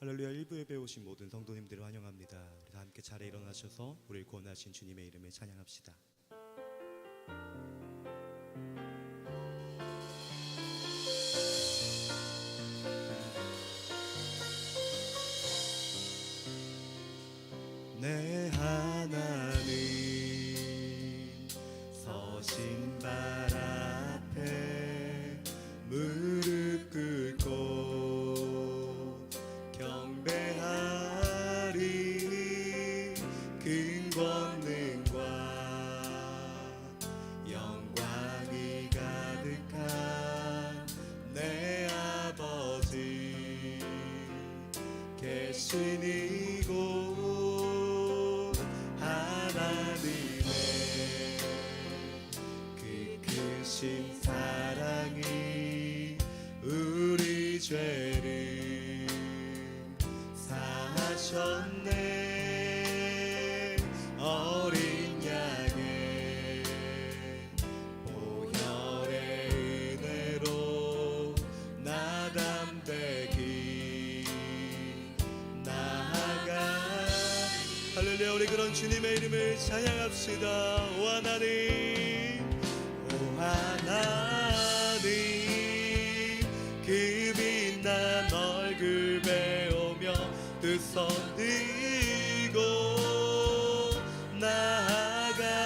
할렐루야. 1부 예배에 오신 모든 성도님들을 환영합니다. 우리 다 함께 자리에 일어나셔서 우리를 구원하신 주님의 이름을 찬양합시다. 내 하나님 서신 발 앞에 무릎 꿇고 경배하리. 큰 권능과 영광이 가득한 내 아버지 계신 이곳 하나님의 그 크신 사랑이 우리 죄를 사하셨네. 어린 양의 보혈의 은혜로 나 담대히 나아가. 할렐루야. 우리 그런 주님의 이름을 찬양합시다. 오 하나님, 오 하나님, 그 빛난 얼굴 배우며 두 손 들고 나아가리.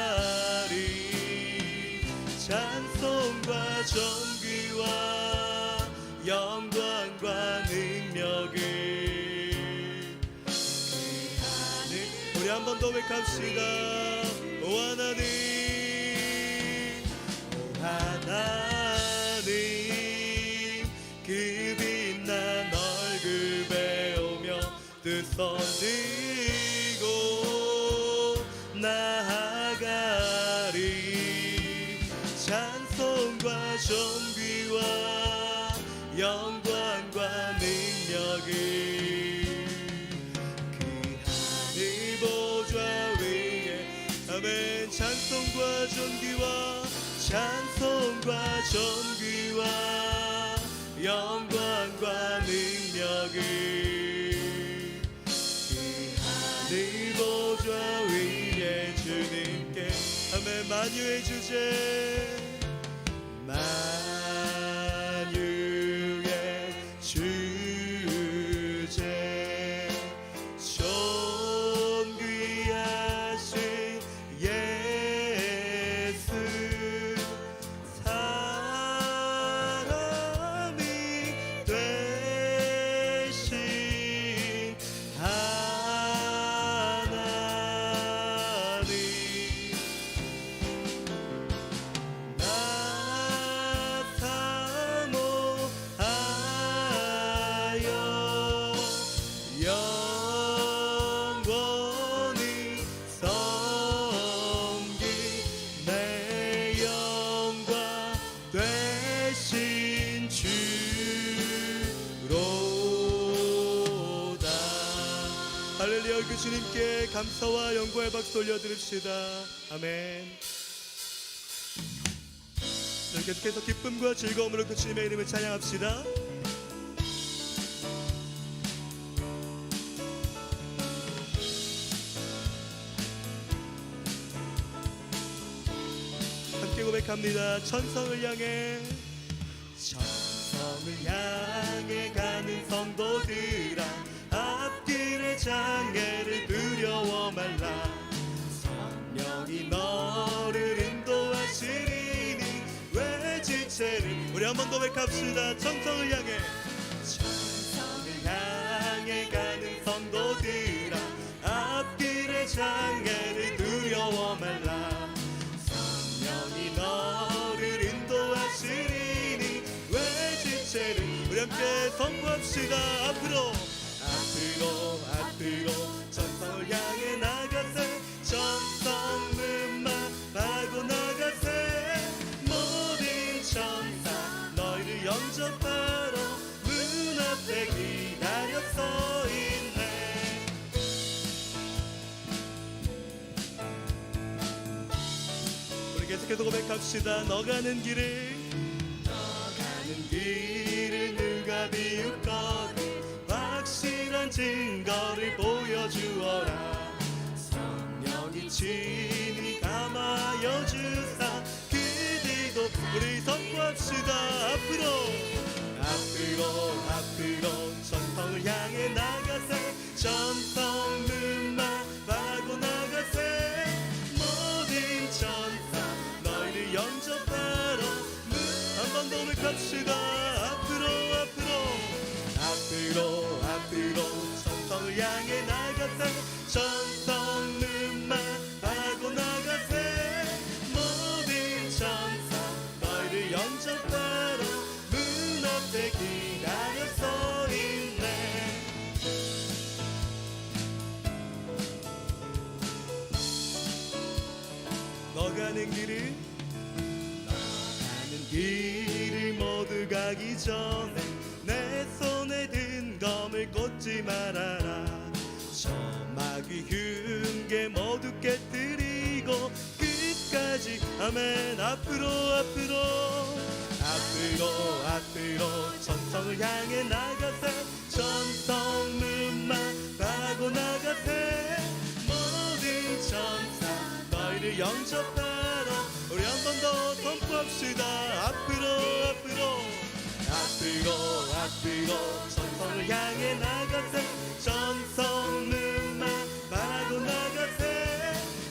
찬송과 존귀와 영광과 능력을 우리 한 번 더 외갑시다. 오 하나님, 오 하나님, 그 빛난 얼굴 배우며 두 손 들고 나아가리. 찬송과 존귀와 영광과 능력을 보좌 위에. 아멘. 찬송과 존귀와 영광과 능력을 그 하늘 보좌 위에 주님께. 아멘. 만유의 주제, 만유의 주제, 존귀하신 예수, 사람이 되신 하나님, 나 사모하여 영원히 섬기 내 영광 되신 주로다. 할렐루야. 그 주님께 감사와 영광의 박수 올려드립시다. 아멘. 계속해서 기쁨과 즐거움으로 그 주님의 이름을 찬양합시다. 함께 고백합니다. 천성을 향해, 천성을 향해 가는 성도들아, 앞길의 장애를 두려워 말라. 성령이 너를 인도하시리니 왜 지체를. 우리 한 번 더 고백합시다. 천성을 향해, 천성을 향해 가는 성도들아, 앞길의 장애를 두려워 말라. 성령이 너를 인도하시리니 왜 지체를. 우리 함께 선포합시다. 앞으로 천성을 향해 나가세. 천성문만 하고 나가세. 모든 천사 너희를 영접하러 문 앞에 기다려 서 있네. 우리 계속해서 고백합시다. 너 가는 길을 누가 비웃거든 확실한 증거를 보여주어라. 성령이 친히 감하여 주사 그들도 우리 선포합시다. 앞으로 전성을 향해 나가세. 전성문만 바라고 나가세. 모든 천사 너희를 영접하러 한 번 더 외갑시다. 앞으로 전성을 향해 나가세. 전성문만 바라고 나가세. 모든 천사 너희를 영접하러 문 앞에 기다려 서 있네. 너가는 길을 모두 가기 전에 내 손에 든 검을 꽂지 말아라. 저 마귀 흉계 모두 깨뜨리고 끝까지 아멘. 앞으로 전성을 향해 나가세. 전성문만 바라고 나가세. 모든 천사 너희를 영접하러 우리 한 번 더 선포합시다. 앞으로 전성을 향해 나가세. 전성문만 바라고 나가세.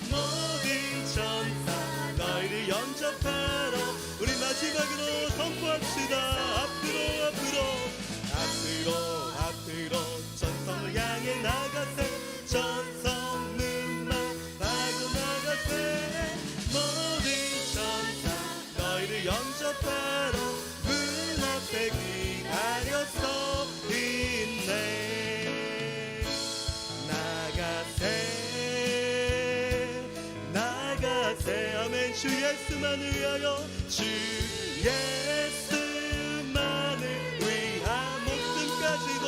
모든 천사 너희를 영접하러 우리 마지막으로 선포합시다. 앞으로 전성을 향해 나가세. 전성문만 바라고 나가세. 모든 천사 너희를 영접하러 문 앞에 기다려 서 있네. 나가세 아멘. 주 예수만을 위하여 주 예수만을 위한 목숨까지도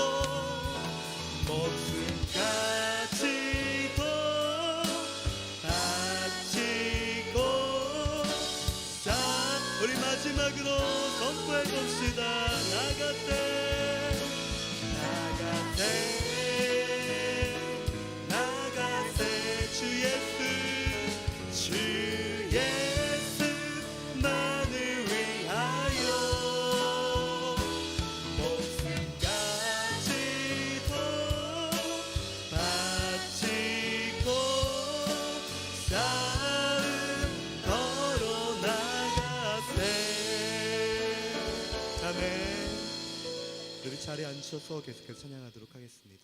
바치고 자 우리 마지막으로 선포해봅시다. 나가세 주 예수만을 위하여 목숨까지도 바치고 싸움 걸어 나가세. 아멘. 우리 자리에 앉으셔서 계속해서 찬양하도록 하겠습니다.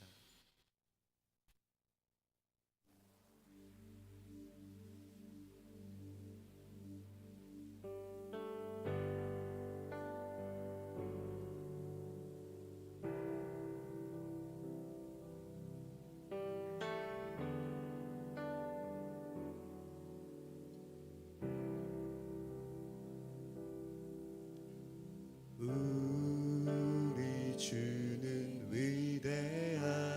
우리 주는 위대한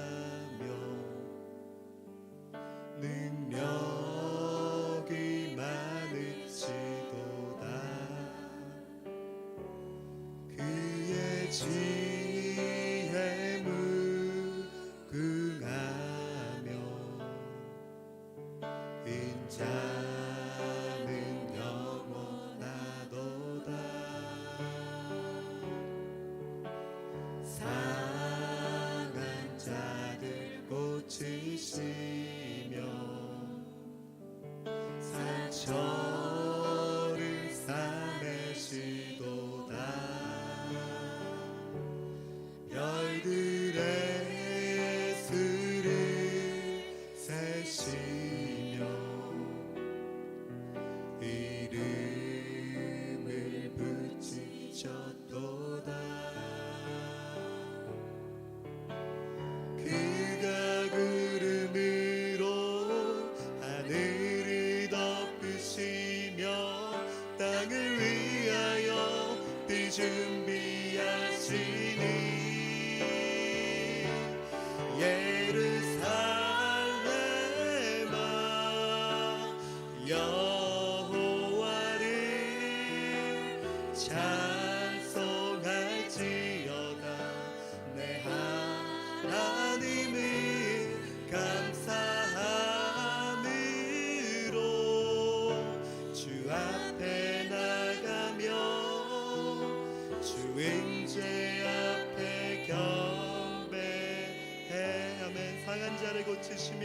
자를 고치시며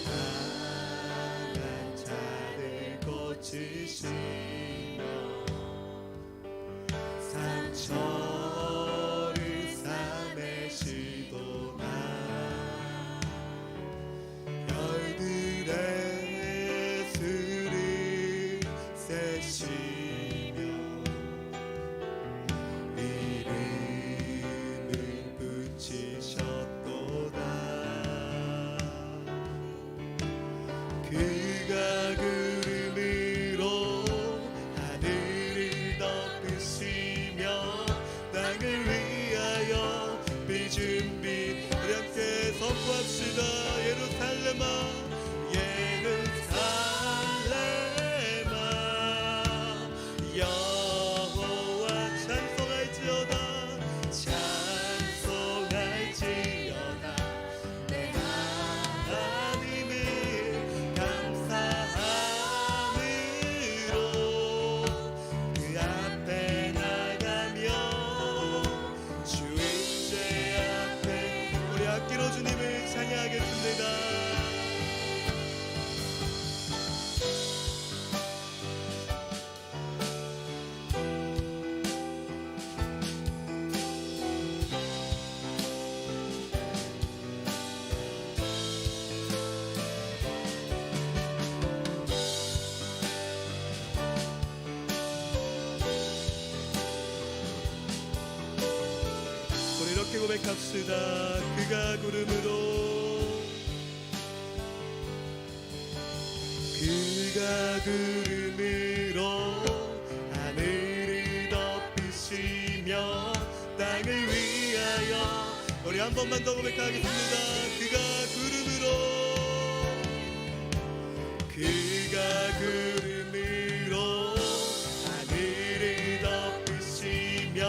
상한 자를 고치시며 상처를 싸매시도다 열들의 수를 세시며 이름을 붙이셨도다 그가 구름으로 하늘을 덮으시며 땅을 위하여 비준비 우리 함께 선포합시다 예루살렘아 예루살렘아 여호와 찬송할지어다 찬송할지어다 내 하나님을 감사함으로 그 앞에 나가며 주의 앞에 우리 악기로 주님을 찬양하겠습니다. 우리 이렇게 고백합시다. 그가 구름으로 그가 구름으로 하늘을 덮으시며 땅을 위하여 우리 한 번만 더 고백하겠습니다. 그가 구름으로 그가 구름으로 하늘을 덮으시며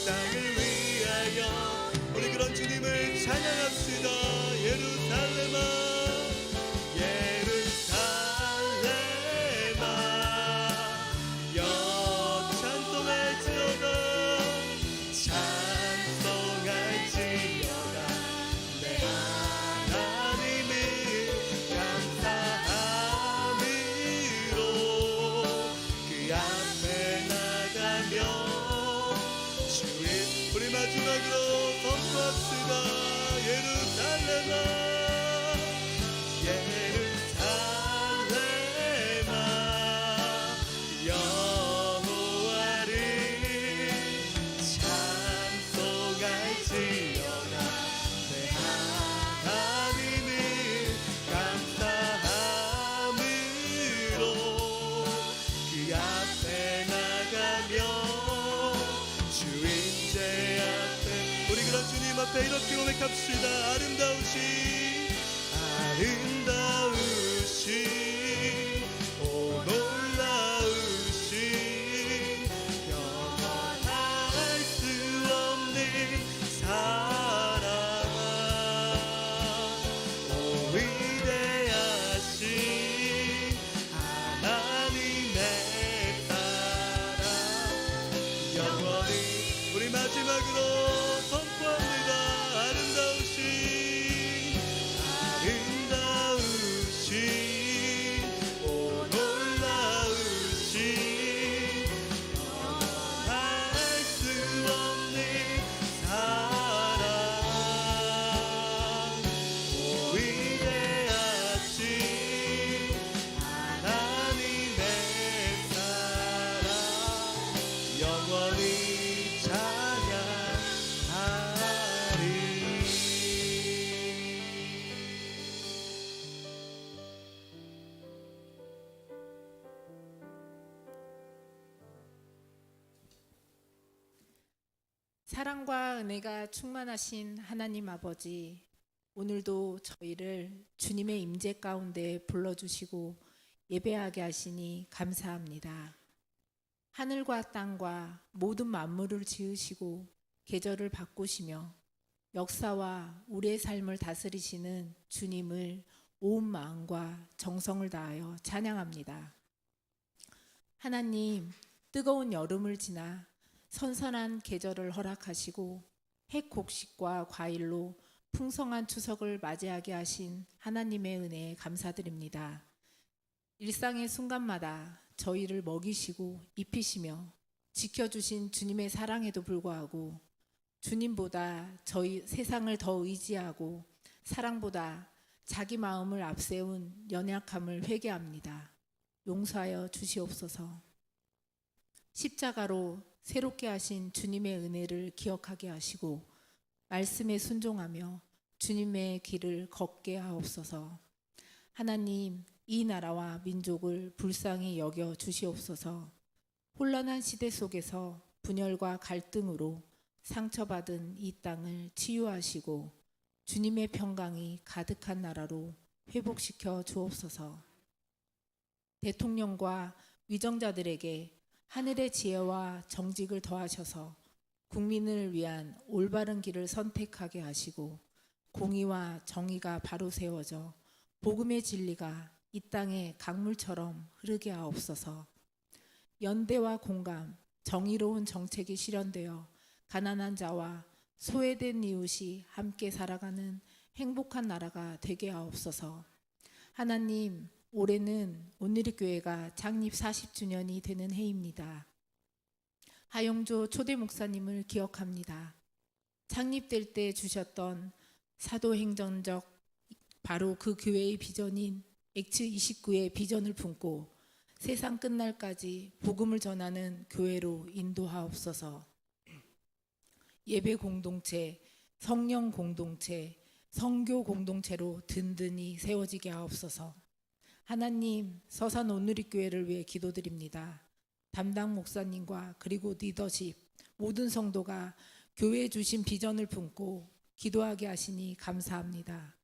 땅을 위하여 우리 그런 주님을 찬양합시다. 예루살렘아 예루살렘아 여 찬송할지어다 찬송할지어다 내 하나님을 감사함으로 그 앞에 나가며 주의 우리 마지막으로 선포합시다. 예루살렘아 예루살렘아 여호와를 찬송할지어다 내 하나님을 감사함으로 그 앞에 나가며 주인제 앞에 우리 그런 주님 앞에 이렇게 고백합시다. 아름다우신 오 놀라우신 영원할 수 없는 사랑 오 위대하신 하나님의 사랑 영원히 우리 마지막으로 선포합니다. 아름다우신 오 놀라우신 영원할 수 없는 사랑 오 위대하신 하나님의 사랑 영원히 찬양하리. 사랑과 은혜가 충만하신 하나님 아버지, 오늘도 저희를 주님의 임재 가운데 불러주시고 예배하게 하시니 감사합니다. 하늘과 땅과 모든 만물을 지으시고 계절을 바꾸시며 역사와 우리의 삶을 다스리시는 주님을 온 마음과 정성을 다하여 찬양합니다. 하나님, 뜨거운 여름을 지나 선선한 계절을 허락하시고 핵곡식과 과일로 풍성한 추석을 맞이하게 하신 하나님의 은혜에 감사드립니다. 일상의 순간마다 저희를 먹이시고 입히시며 지켜주신 주님의 사랑에도 불구하고 주님보다 저희 세상을 더 의지하고 사랑보다 자기 마음을 앞세운 연약함을 회개합니다. 용서하여 주시옵소서. 십자가로 새롭게 하신 주님의 은혜를 기억하게 하시고 말씀에 순종하며 주님의 길을 걷게 하옵소서. 하나님, 이 나라와 민족을 불쌍히 여겨 주시옵소서. 혼란한 시대 속에서 분열과 갈등으로 상처받은 이 땅을 치유하시고 주님의 평강이 가득한 나라로 회복시켜 주옵소서. 대통령과 위정자들에게 하늘의 지혜와 정직을 더하셔서 국민을 위한 올바른 길을 선택하게 하시고 공의와 정의가 바로 세워져 복음의 진리가 이 땅에 강물처럼 흐르게 하옵소서. 연대와 공감, 정의로운 정책이 실현되어 가난한 자와 소외된 이웃이 함께 살아가는 행복한 나라가 되게 하옵소서. 하나님, 올해는 온누리 교회가 창립 40주년이 되는 해입니다. 하영조 초대 목사님을 기억합니다. 창립될 때 주셨던 사도행전적 바로 그 교회의 비전인 엑츠 29의 비전을 품고 세상 끝날까지 복음을 전하는 교회로 인도하옵소서. 예배 공동체, 성령 공동체, 성교 공동체로 든든히 세워지게 하옵소서. 하나님, 서산 온누리교회를 위해 기도드립니다. 담당 목사님과 그리고 리더십, 모든 성도가 교회에 주신 비전을 품고 기도하게 하시니 감사합니다.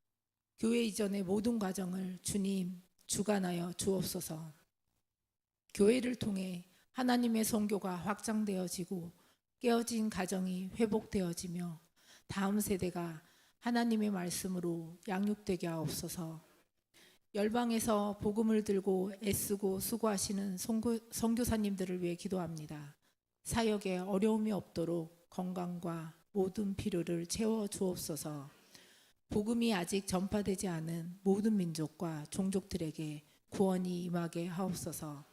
교회 이전의 모든 과정을 주님 주관하여 주옵소서. 교회를 통해 하나님의 선교가 확장되어지고 깨어진 가정이 회복되어지며 다음 세대가 하나님의 말씀으로 양육되게 하옵소서. 열방에서 복음을 들고 애쓰고 수고하시는 선교사님들을 위해 기도합니다. 사역에 어려움이 없도록 건강과 모든 필요를 채워 주옵소서. 복음이 아직 전파되지 않은 모든 민족과 종족들에게 구원이 임하게 하옵소서.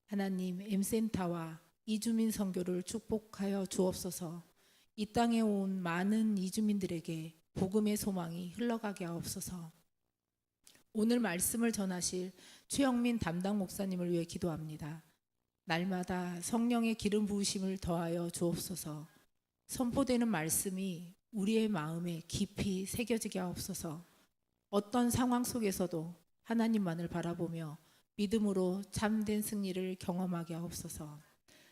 하나님, M센터와 이주민 선교를 축복하여 주옵소서. 이 땅에 온 많은 이주민들에게 복음의 소망이 흘러가게 하옵소서. 오늘 말씀을 전하실 최영민 담당 목사님을 위해 기도합니다. 날마다 성령의 기름 부으심을 더하여 주옵소서. 선포되는 말씀이 우리의 마음에 깊이 새겨지게 하옵소서. 어떤 상황 속에서도 하나님만을 바라보며 믿음으로 참된 승리를 경험하게 하옵소서.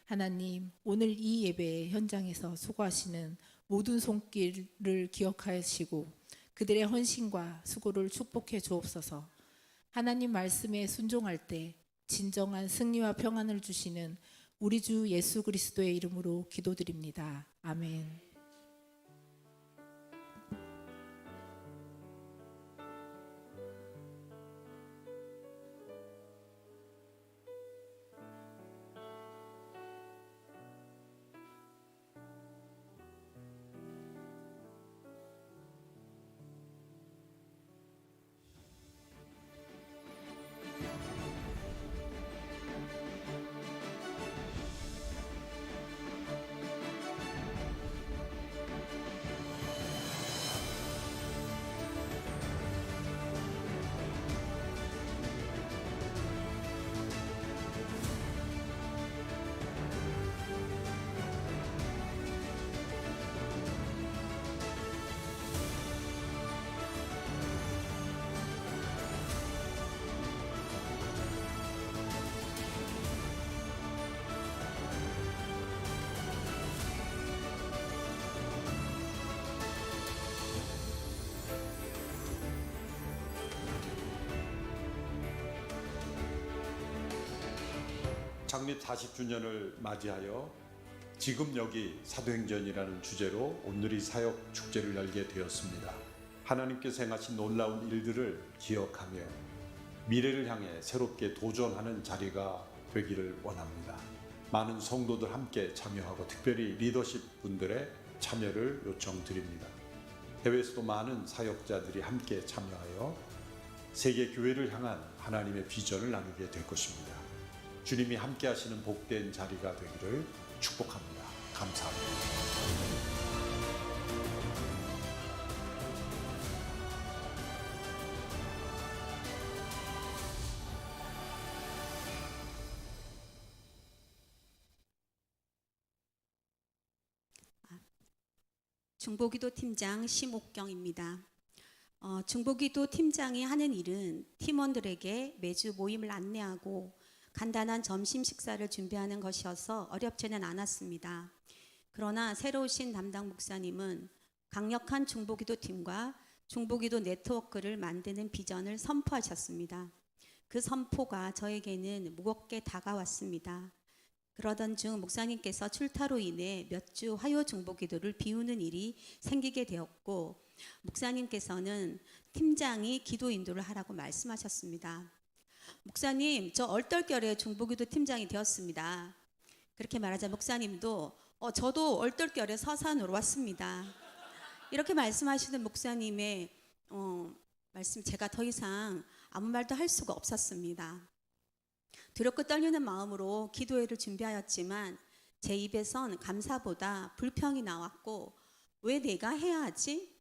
하나님, 오늘 이 예배의 현장에서 수고하시는 모든 손길을 기억하시고 그들의 헌신과 수고를 축복해 주옵소서. 하나님 말씀에 순종할 때 진정한 승리와 평안을 주시는 우리 주 예수 그리스도의 이름으로 기도드립니다. 아멘. 창립 40주년을 맞이하여 지금 여기 사도행전이라는 주제로 온누리 사역 축제를 열게 되었습니다. 하나님께서 행하신 놀라운 일들을 기억하며 미래를 향해 새롭게 도전하는 자리가 되기를 원합니다. 많은 성도들 함께 참여하고 특별히 리더십 분들의 참여를 요청드립니다. 해외에서도 많은 사역자들이 함께 참여하여 세계 교회를 향한 하나님의 비전을 나누게 될 것입니다. 주님이 함께 하시는 복된 자리가 되기를 축복합니다. 감사합니다. 중보기도 팀장 심옥경입니다. 중보기도 팀장이 하는 일은 팀원들에게 매주 모임을 안내하고 간단한 점심 식사를 준비하는 것이어서 어렵지는 않았습니다. 그러나 새로 오신 담당 목사님은 강력한 중보기도 팀과 중보기도 네트워크를 만드는 비전을 선포하셨습니다. 그 선포가 저에게는 무겁게 다가왔습니다. 그러던 중 목사님께서 출타로 인해 몇 주 화요 중보기도를 비우는 일이 생기게 되었고, 목사님께서는 팀장이 기도 인도를 하라고 말씀하셨습니다. 목사님, 저 얼떨결에 중보기도 팀장이 되었습니다. 그렇게 말하자 목사님도 저도 얼떨결에 서산으로 왔습니다. 이렇게 말씀하시는 목사님의 말씀, 제가 더 이상 아무 말도 할 수가 없었습니다. 두렵고 떨리는 마음으로 기도회를 준비하였지만 제 입에선 감사보다 불평이 나왔고, 왜 내가 해야 하지?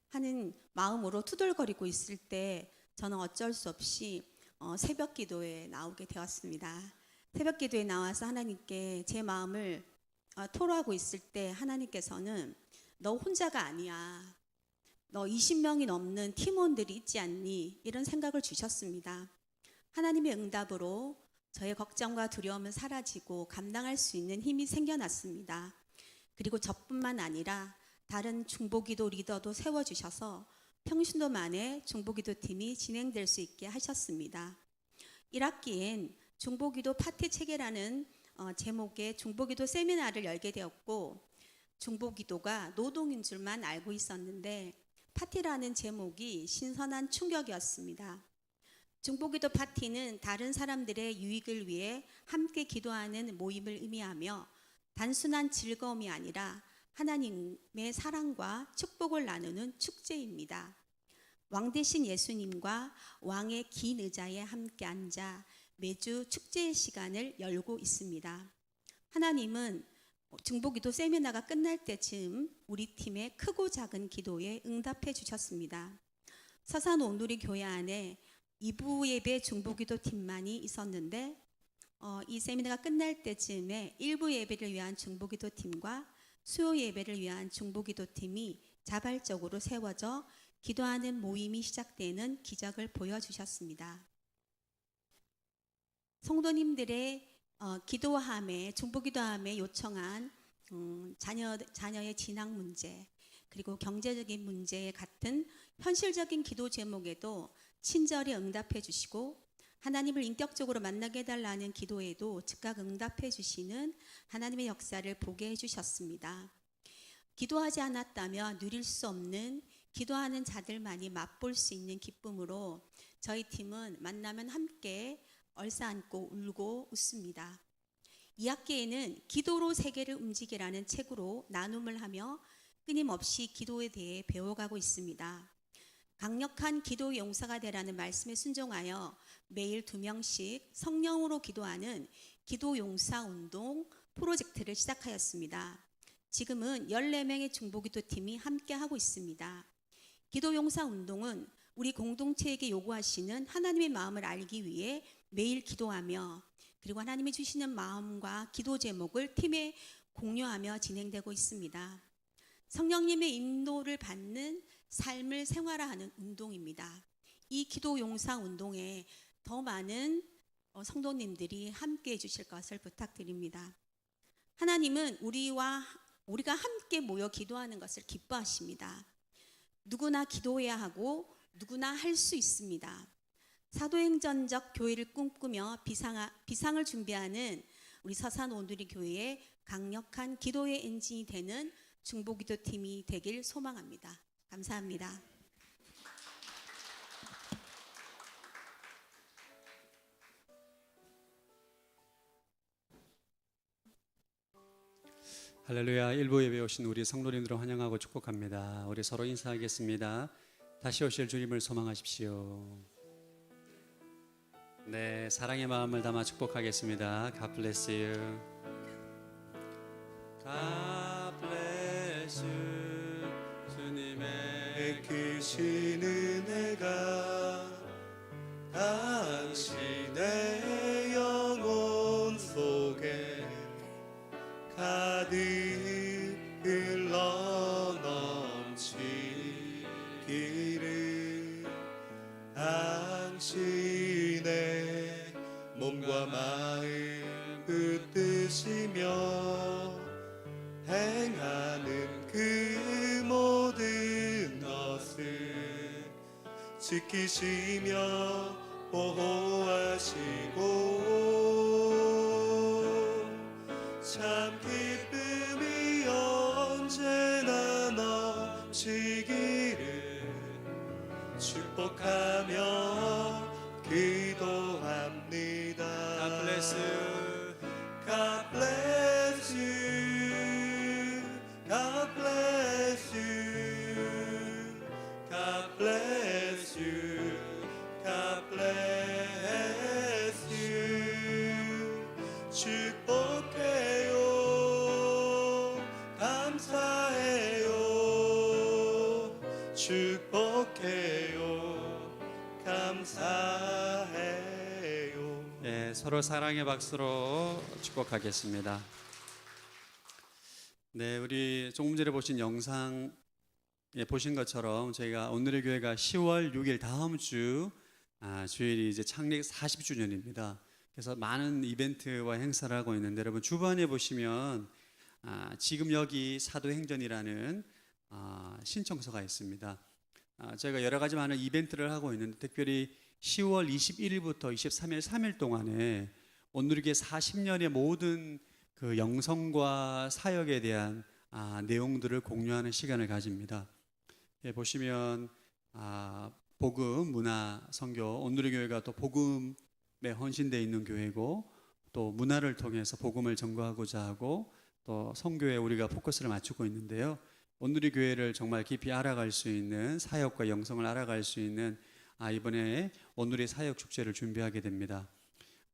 하는 마음으로 투덜거리고 있을 때 저는 어쩔 수 없이 새벽 기도에 나오게 되었습니다. 새벽 기도에 나와서 하나님께 제 마음을 토로하고 있을 때 하나님께서는 너 혼자가 아니야. 너 20명이 넘는 팀원들이 있지 않니? 이런 생각을 주셨습니다. 하나님의 응답으로 저의 걱정과 두려움은 사라지고 감당할 수 있는 힘이 생겨났습니다. 그리고 저뿐만 아니라 다른 중보기도 리더도 세워주셔서 평신도 만에 중보기도 팀이 진행될 수 있게 하셨습니다. 1학기엔 중보기도 파티 체계라는 제목의 중보기도 세미나를 열게 되었고, 중보기도가 노동인 줄만 알고 있었는데 파티라는 제목이 신선한 충격이었습니다. 중보기도 파티는 다른 사람들의 유익을 위해 함께 기도하는 모임을 의미하며 단순한 즐거움이 아니라 하나님의 사랑과 축복을 나누는 축제입니다. 왕 대신 예수님과 왕의 긴 의자에 함께 앉아 매주 축제의 시간을 열고 있습니다. 하나님은 중보기도 세미나가 끝날 때쯤 우리 팀의 크고 작은 기도에 응답해 주셨습니다. 서산 온누리 교회 안에 2부 예배 중보기도 팀만이 있었는데 이 세미나가 끝날 때쯤에 1부 예배를 위한 중보기도 팀과 수요 예배를 위한 중보기도 팀이 자발적으로 세워져 기도하는 모임이 시작되는 기적을 보여주셨습니다. 성도님들의 기도함에 중보기도함에 요청한 자녀의 진학 문제, 그리고 경제적인 문제 같은 현실적인 기도 제목에도 친절히 응답해 주시고, 하나님을 인격적으로 만나게 해달라는 기도에도 즉각 응답해 주시는 하나님의 역사를 보게 해주셨습니다. 기도하지 않았다면 누릴 수 없는, 기도하는 자들만이 맛볼 수 있는 기쁨으로 저희 팀은 만나면 함께 얼싸안고 울고 웃습니다. 2학기에는 기도로 세계를 움직이라는 책으로 나눔을 하며 끊임없이 기도에 대해 배워가고 있습니다. 강력한 기도 용사가 되라는 말씀에 순종하여 매일 2명씩 성령으로 기도하는 기도 용사 운동 프로젝트를 시작하였습니다. 지금은 14명의 중보기도 팀이 함께 하고 있습니다. 기도 용사 운동은 우리 공동체에게 요구하시는 하나님의 마음을 알기 위해 매일 기도하며, 그리고 하나님이 주시는 마음과 기도 제목을 팀에 공유하며 진행되고 있습니다. 성령님의 인도를 받는 삶을 생활화하는 운동입니다. 이 기도 용사 운동에 더 많은 성도님들이 함께 해주실 것을 부탁드립니다. 하나님은 우리가 함께 모여 기도하는 것을 기뻐하십니다. 누구나 기도해야 하고 누구나 할 수 있습니다. 사도행전적 교회를 꿈꾸며 비상을 준비하는 우리 서산 온누리 교회의 강력한 기도의 엔진이 되는 중보기도 팀이 되길 소망합니다. 감사합니다. 할렐루야. 일부 예배에 오신 우리 성도님들을 환영하고 축복합니다. 우리 서로 인사하겠습니다. 다시 오실 주님을 소망하십시오. 네, 사랑의 마음을 담아 축복하겠습니다. God bless you. God bless you. 주님의 크신 은혜가 당신의 영혼 속에 가득 흘러넘치기를 당신의 몸과 마음 붙드시며 행하는 그 모든 것을 지키시며 보호하시고 참 기쁨이 언제나 넘치기를 축복하며 기도합니다. God bless you. God bless you. God bless you. God bless you. God bless you. 축복해요. 감사해요. 축복해요. 감사해요. 네, 서로 사랑의 박수로 축복하겠습니다. 네, 우리 조금 전에 보신 영상에 보신 것처럼 저희가 오늘의 교회가 10월 6일 다음 주 주일이 이제 창립 40주년입니다. 그래서 많은 이벤트와 행사를 하고 있는데 여러분 주변에 보시면 지금 여기 사도행전이라는 신청서가 있습니다. 저희가 여러 가지 많은 이벤트를 하고 있는데 특별히 10월 21일부터 23일 3일 동안에 온누리교회 40년의 모든 그 영성과 사역에 대한 내용들을 공유하는 시간을 가집니다. 보시면 복음, 문화, 선교, 온누리교회가 또 복음에 헌신되어 있는 교회고 또 문화를 통해서 복음을 전거하고자 하고 또 선교에 우리가 포커스를 맞추고 있는데요. 온누리교회를 정말 깊이 알아갈 수 있는 사역과 영성을 알아갈 수 있는 이번에 온누리 사역 축제를 준비하게 됩니다.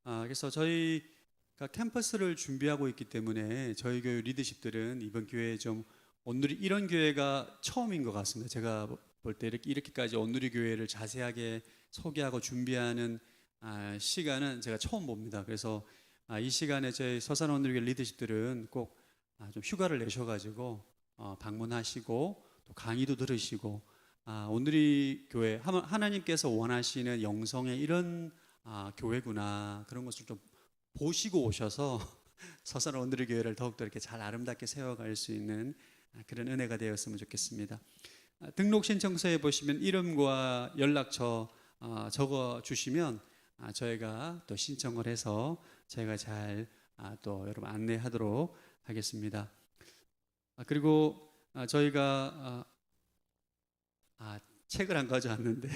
그래서 저희가 캠퍼스를 준비하고 있기 때문에 저희 교회 리더십들은 이번 기회에 좀 온누리 이런 교회가 처음인 것 같습니다. 제가 볼 때 이렇게까지 온누리 교회를 자세하게 소개하고 준비하는 시간은 제가 처음 봅니다. 그래서 이 시간에 저희 서산 온누리 교회 리더십들은 꼭 좀 휴가를 내셔가지고 방문하시고 또 강의도 들으시고 온누리 교회 하나님께서 원하시는 영성의 이런 교회구나 그런 것을 좀 보시고 오셔서 서산 온누리 교회를 더욱더 이렇게 잘 아름답게 세워갈 수 있는 그런 은혜가 되었으면 좋겠습니다. 등록 신청서에 보시면 이름과 연락처 적어 주시면 저희가 또 신청을 해서 저희가 잘 또 여러분 안내하도록 하겠습니다. 그리고 저희가 책을 안 가져왔는데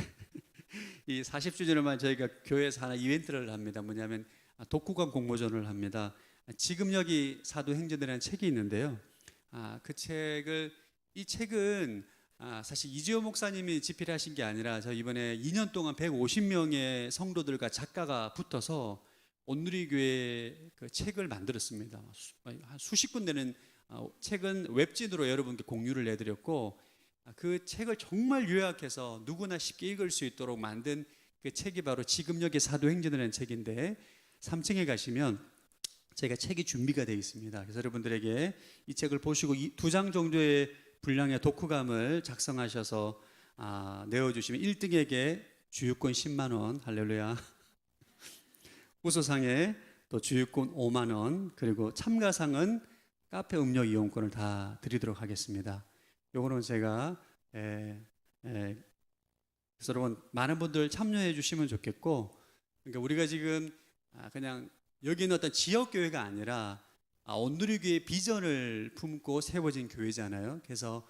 이 40주년을만 저희가 교회에서 하나 이벤트를 합니다. 뭐냐면 독후감 공모전을 합니다. 지금 여기 사도행전이라는 책이 있는데요. 이 책은 사실 이주호 목사님이 집필 하신 게 아니라 저 이번에 2년 동안 150명의 성도들과 작가가 붙어서 온누리교회 그 책을 만들었습니다. 수십 군데는 책은 웹진으로 여러분께 공유를 해드렸고 그 책을 정말 요약해서 누구나 쉽게 읽을 수 있도록 만든 그 책이 바로 지금 여기 사도행전이라는 책인데 3층에 가시면 저희가 책이 준비가 되어 있습니다. 그래서 여러분들에게 이 책을 보시고 2장 정도의 분량의 독후감을 작성하셔서 내어주시면 1등에게 주유권 10만 원, 할렐루야. 우수상에 또 주유권 5만 원, 그리고 참가상은 카페 음료 이용권을 다 드리도록 하겠습니다. 요거는 제가 그래서 여러분 많은 분들 참여해 주시면 좋겠고, 그러니까 우리가 지금 그냥 여기는 어떤 지역 교회가 아니라 온누리교회의 비전을 품고 세워진 교회잖아요. 그래서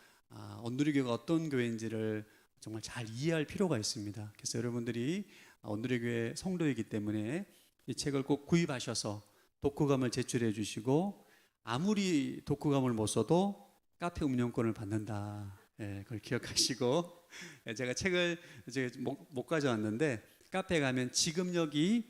온누리교회가 어떤 교회인지를 정말 잘 이해할 필요가 있습니다. 그래서 여러분들이 온누리교회 성도이기 때문에 이 책을 꼭 구입하셔서 독후감을 제출해 주시고 아무리 독후감을 못 써도 카페 운영권을 받는다. 예, 그걸 기억하시고 제가 책을 못 가져왔는데 카페에 가면 지금 여기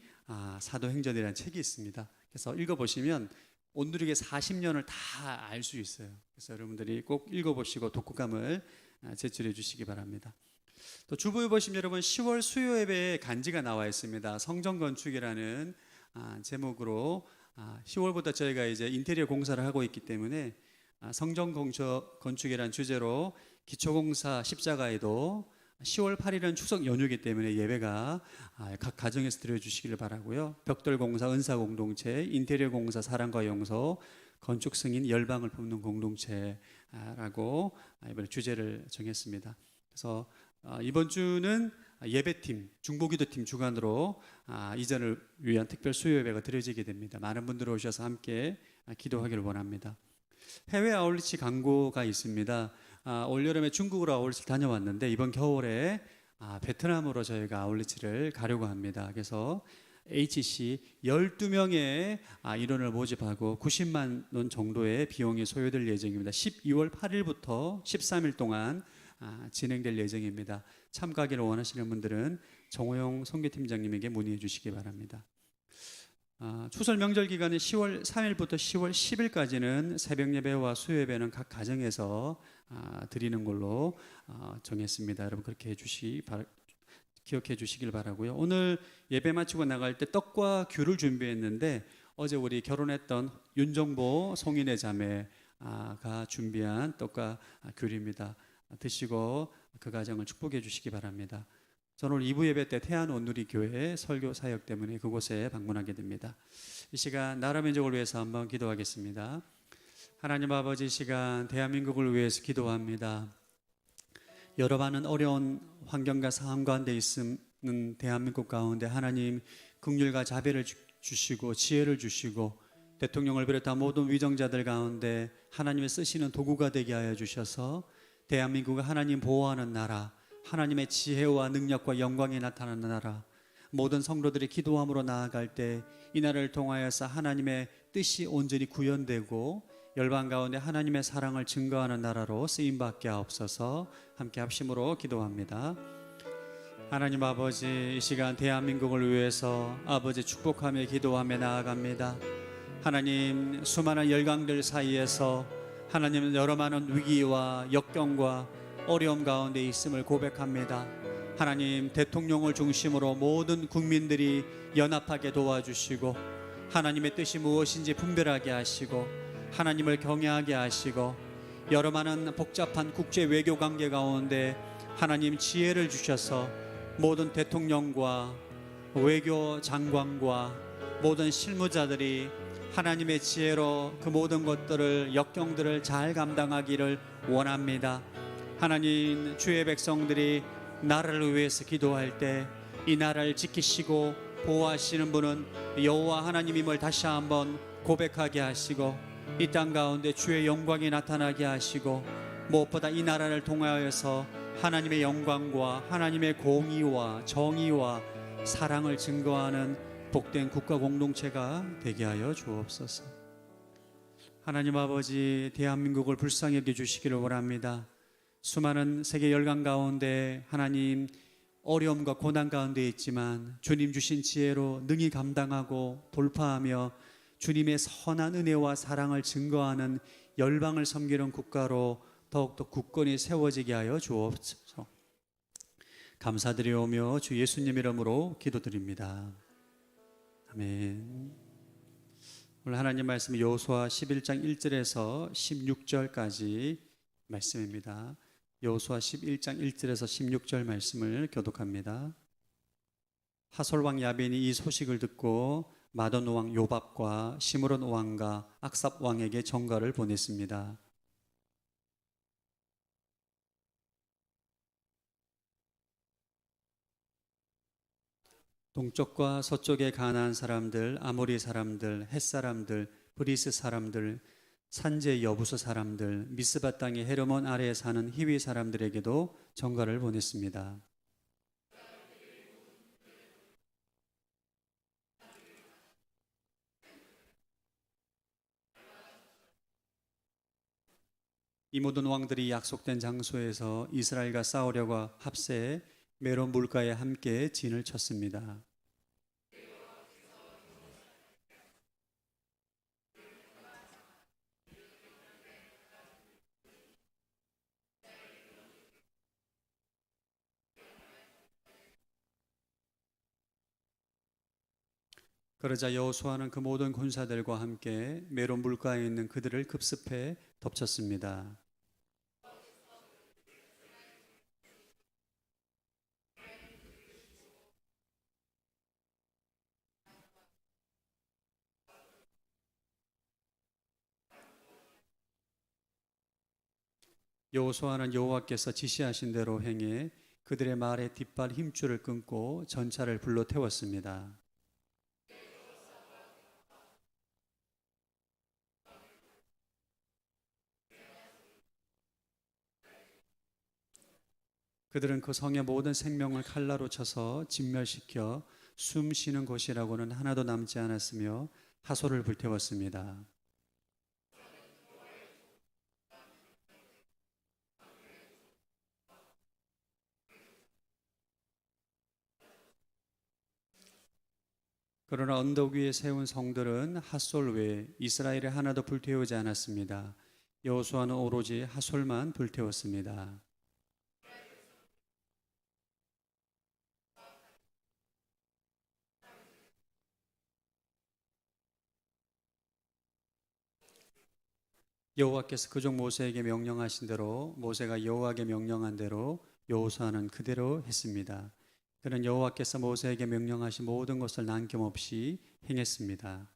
사도행전이라는 책이 있습니다. 그래서 읽어보시면 온누리교회 40년을 다 알 수 있어요. 그래서 여러분들이 꼭 읽어보시고 독후감을 제출해 주시기 바랍니다. 또 주보에 보시면 여러분 10월 수요 예배에 간지가 나와 있습니다. 성전 건축이라는 제목으로 10월부터 저희가 이제 인테리어 공사를 하고 있기 때문에 성전 건축이라는 주제로 기초공사 십자가에도 10월 8일은 추석 연휴이기 때문에 예배가 각 가정에서 드려주시기를 바라고요. 벽돌 공사 은사 공동체, 인테리어 공사 사랑과 용서, 건축 승인 열방을 품는 공동체라고 이번에 주제를 정했습니다. 그래서 이번 주는 예배팀, 중보기도팀 주관으로 이전을 위한 특별 수요 예배가 드려지게 됩니다. 많은 분들 오셔서 함께 기도하기를 원합니다. 해외 아울리치 광고가 있습니다. 올여름에 중국으로 아울리치를 다녀왔는데 이번 겨울에 베트남으로 저희가 아울리치를 가려고 합니다. 그래서 HC 12명의 인원을 모집하고 90만 원 정도의 비용이 소요될 예정입니다. 12월 8일부터 13일 동안 진행될 예정입니다. 참가하기를 원하시는 분들은 정호영 선교팀장님에게 문의해 주시기 바랍니다. 추설 명절 기간은 10월 3일부터 10월 10일까지는 새벽 예배와 수요 예배는 각 가정에서 드리는 걸로 정했습니다. 여러분 그렇게 기억해 주시길 바라고요. 오늘 예배 마치고 나갈 때 떡과 귤을 준비했는데 어제 우리 결혼했던 윤정보 송인의 자매가 준비한 떡과 귤입니다. 드시고 그 가정을 축복해 주시기 바랍니다. 저는 오늘 2부 예배 때 태안 온누리교회 설교 사역 때문에 그곳에 방문하게 됩니다. 이 시간 나라 민족을 위해서 한번 기도하겠습니다. 하나님 아버지, 이 시간 대한민국을 위해서 기도합니다. 여러 많은 어려운 환경과 상황 가운데 있는 대한민국 가운데 하나님 긍휼과 자비를 주시고 지혜를 주시고 대통령을 비롯한 모든 위정자들 가운데 하나님의 쓰시는 도구가 되게 하여 주셔서 대한민국을 하나님 보호하는 나라, 하나님의 지혜와 능력과 영광이 나타나는 나라, 모든 성도들이 기도함으로 나아갈 때 이 나라를 통하여서 하나님의 뜻이 온전히 구현되고 열방 가운데 하나님의 사랑을 증거하는 나라로 쓰임받게 하옵소서. 함께 합심으로 기도합니다. 하나님 아버지, 이 시간 대한민국을 위해서 아버지 축복하며 기도하며 나아갑니다. 하나님 수많은 열강들 사이에서 하나님은 여러 많은 위기와 역경과 어려움 가운데 있음을 고백합니다. 하나님 대통령을 중심으로 모든 국민들이 연합하게 도와주시고 하나님의 뜻이 무엇인지 분별하게 하시고 하나님을 경외하게 하시고 여러 많은 복잡한 국제 외교 관계 가운데 하나님 지혜를 주셔서 모든 대통령과 외교 장관과 모든 실무자들이 하나님의 지혜로 그 모든 것들을 역경들을 잘 감당하기를 원합니다. 하나님 주의 백성들이 나라를 위해서 기도할 때 이 나라를 지키시고 보호하시는 분은 여호와 하나님임을 다시 한번 고백하게 하시고 이 땅 가운데 주의 영광이 나타나게 하시고 무엇보다 이 나라를 통하여서 하나님의 영광과 하나님의 공의와 정의와 사랑을 증거하는 복된 국가 공동체가 되게 하여 주옵소서. 하나님 아버지, 대한민국을 불쌍히 여겨 주시기를 원합니다. 수많은 세계 열강 가운데 하나님 어려움과 고난 가운데 있지만 주님 주신 지혜로 능히 감당하고 돌파하며 주님의 선한 은혜와 사랑을 증거하는 열방을 섬기는 국가로 더욱더 굳건히 세워지게 하여 주옵소서. 감사드리오며 주 예수님 이름으로 기도드립니다. 아멘. 오늘 하나님 말씀은 여호수아 11장 1절에서 16절까지 말씀입니다. 여호수아 11장 1절에서 16절 말씀을 교독합니다. 하솔 왕 야벤이 이 소식을 듣고 마돈 왕 요밥과 시므론 왕과 악삽 왕에게 전가를 보냈습니다. 동쪽과 서쪽의 가나안 사람들, 아모리 사람들, 헷 사람들, 브리스 사람들, 산제 여부스 사람들, 미스바 땅의 헤르몬 아래에 사는 히위 사람들에게도 전가를 보냈습니다. 이 모든 왕들이 약속된 장소에서 이스라엘과 싸우려고 합세해 메론 물가에 함께 진을 쳤습니다. 그러자 여호수아는 그 모든 군사들과 함께 메론 물가에 있는 그들을 급습해 덮쳤습니다. 여호수아는 여호와께서 지시하신 대로 행해 그들의 말에 뒷발 힘줄을 끊고 전차를 불러 태웠습니다. 그들은 그 성의 모든 생명을 칼라로 쳐서 진멸시켜 숨 쉬는 곳이라고는 하나도 남지 않았으며 하소를 불태웠습니다. 그러나 언덕 위에 세운 성들은 핫솔 외에 이스라엘에 하나도 불태우지 않았습니다. 여호수아는 오로지 핫솔만 불태웠습니다. 여호와께서 그족 모세에게 명령하신 대로 모세가 여호와에게 명령한 대로 여호수아는 그대로 했습니다. 그는 여호와께서 모세에게 명령하신 모든 것을 남김없이 행했습니다.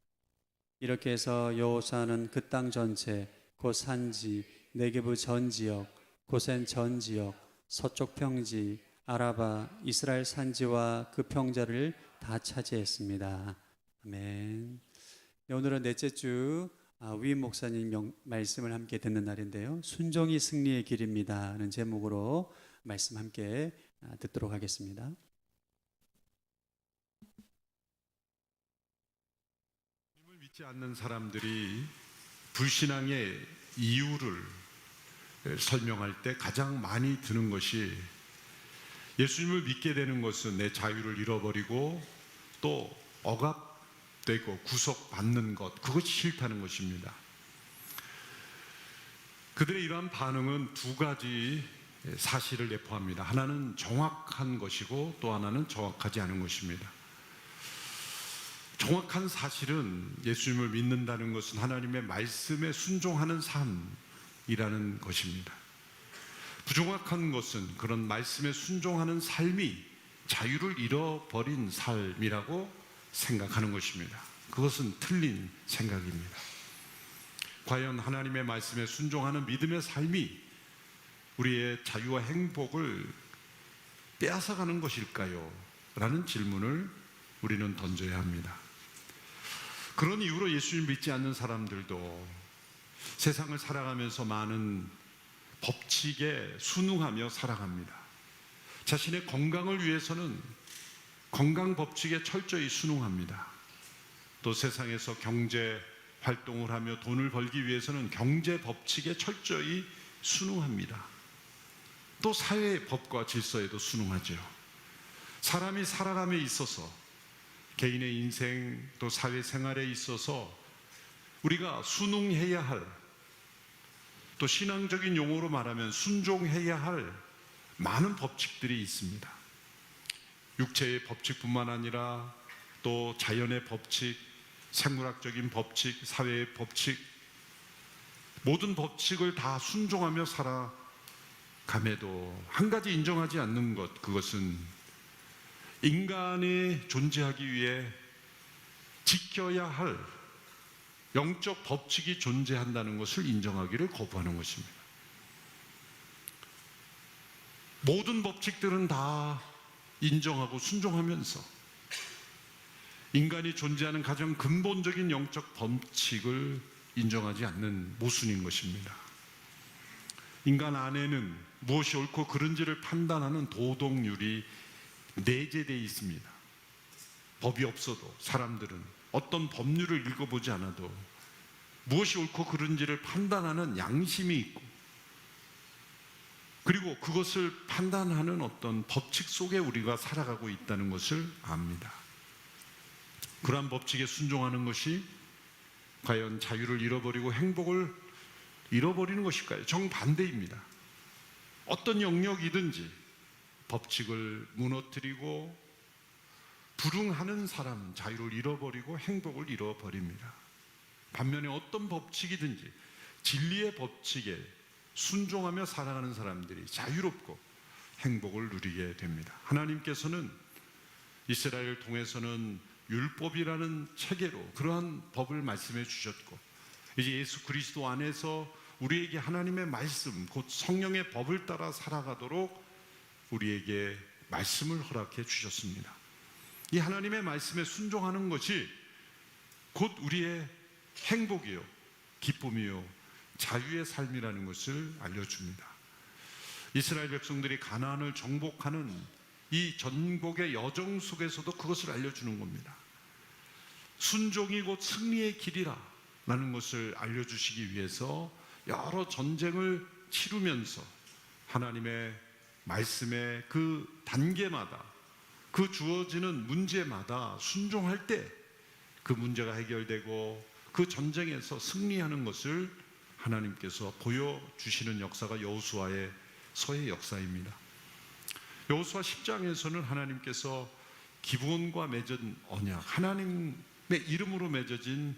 이렇게 해서 여호수아는 그 땅 전체, 곧 산지, 네게브 전 지역, 고센 전 지역, 서쪽 평지, 아라바, 이스라엘 산지와 그 평자를 다 차지했습니다. 아멘. 네, 오늘은 넷째 주 위임 목사님 말씀을 함께 듣는 날인데요. 순종이 승리의 길입니다 하는 제목으로 말씀 함께 듣도록 하겠습니다. 예수님을 믿지 않는 사람들이 불신앙의 이유를 설명할 때 가장 많이 드는 것이 예수님을 믿게 되는 것은 내 자유를 잃어버리고 또 억압되고 구속받는 것, 그것이 싫다는 것입니다. 그들의 이러한 반응은 두 가지 사실을 내포합니다. 하나는 정확한 것이고 또 하나는 정확하지 않은 것입니다. 정확한 사실은 예수님을 믿는다는 것은 하나님의 말씀에 순종하는 삶이라는 것입니다. 부정확한 것은 그런 말씀에 순종하는 삶이 자유를 잃어버린 삶이라고 생각하는 것입니다. 그것은 틀린 생각입니다. 과연 하나님의 말씀에 순종하는 믿음의 삶이 우리의 자유와 행복을 빼앗아가는 것일까요? 라는 질문을 우리는 던져야 합니다. 그런 이유로 예수님 믿지 않는 사람들도 세상을 살아가면서 많은 법칙에 순응하며 살아갑니다. 자신의 건강을 위해서는 건강 법칙에 철저히 순응합니다. 또 세상에서 경제 활동을 하며 돈을 벌기 위해서는 경제 법칙에 철저히 순응합니다. 또 사회의 법과 질서에도 순응하죠. 사람이 살아감에 있어서 개인의 인생 또 사회생활에 있어서 우리가 순응해야 할, 또 신앙적인 용어로 말하면 순종해야 할 많은 법칙들이 있습니다. 육체의 법칙뿐만 아니라 또 자연의 법칙, 생물학적인 법칙, 사회의 법칙, 모든 법칙을 다 순종하며 살아감에도 한 가지 인정하지 않는 것, 그것은 인간이 존재하기 위해 지켜야 할 영적 법칙이 존재한다는 것을 인정하기를 거부하는 것입니다. 모든 법칙들은 다 인정하고 순종하면서 인간이 존재하는 가장 근본적인 영적 법칙을 인정하지 않는 모순인 것입니다. 인간 안에는 무엇이 옳고 그른지를 판단하는 도덕률이 내재되어 있습니다. 법이 없어도 사람들은 어떤 법률을 읽어보지 않아도 무엇이 옳고 그른지를 판단하는 양심이 있고 그리고 그것을 판단하는 어떤 법칙 속에 우리가 살아가고 있다는 것을 압니다. 그러한 법칙에 순종하는 것이 과연 자유를 잃어버리고 행복을 잃어버리는 것일까요? 정반대입니다. 어떤 영역이든지 법칙을 무너뜨리고 불응하는 사람은 자유를 잃어버리고 행복을 잃어버립니다. 반면에 어떤 법칙이든지 진리의 법칙에 순종하며 살아가는 사람들이 자유롭고 행복을 누리게 됩니다. 하나님께서는 이스라엘을 통해서는 율법이라는 체계로 그러한 법을 말씀해 주셨고, 이제 예수 그리스도 안에서 우리에게 하나님의 말씀, 곧 성령의 법을 따라 살아가도록 우리에게 말씀을 허락해 주셨습니다. 이 하나님의 말씀에 순종하는 것이 곧 우리의 행복이요, 기쁨이요, 자유의 삶이라는 것을 알려줍니다. 이스라엘 백성들이 가나안을 정복하는 이 전복의 여정 속에서도 그것을 알려주는 겁니다. 순종이 곧 승리의 길이라 라는 것을 알려주시기 위해서 여러 전쟁을 치르면서 하나님의 말씀의 그 단계마다, 그 주어지는 문제마다 순종할 때 그 문제가 해결되고 그 전쟁에서 승리하는 것을 하나님께서 보여주시는 역사가 여호수아의 서의 역사입니다. 여호수아 10장에서는 하나님께서 기브온과 맺은 언약, 하나님의 이름으로 맺어진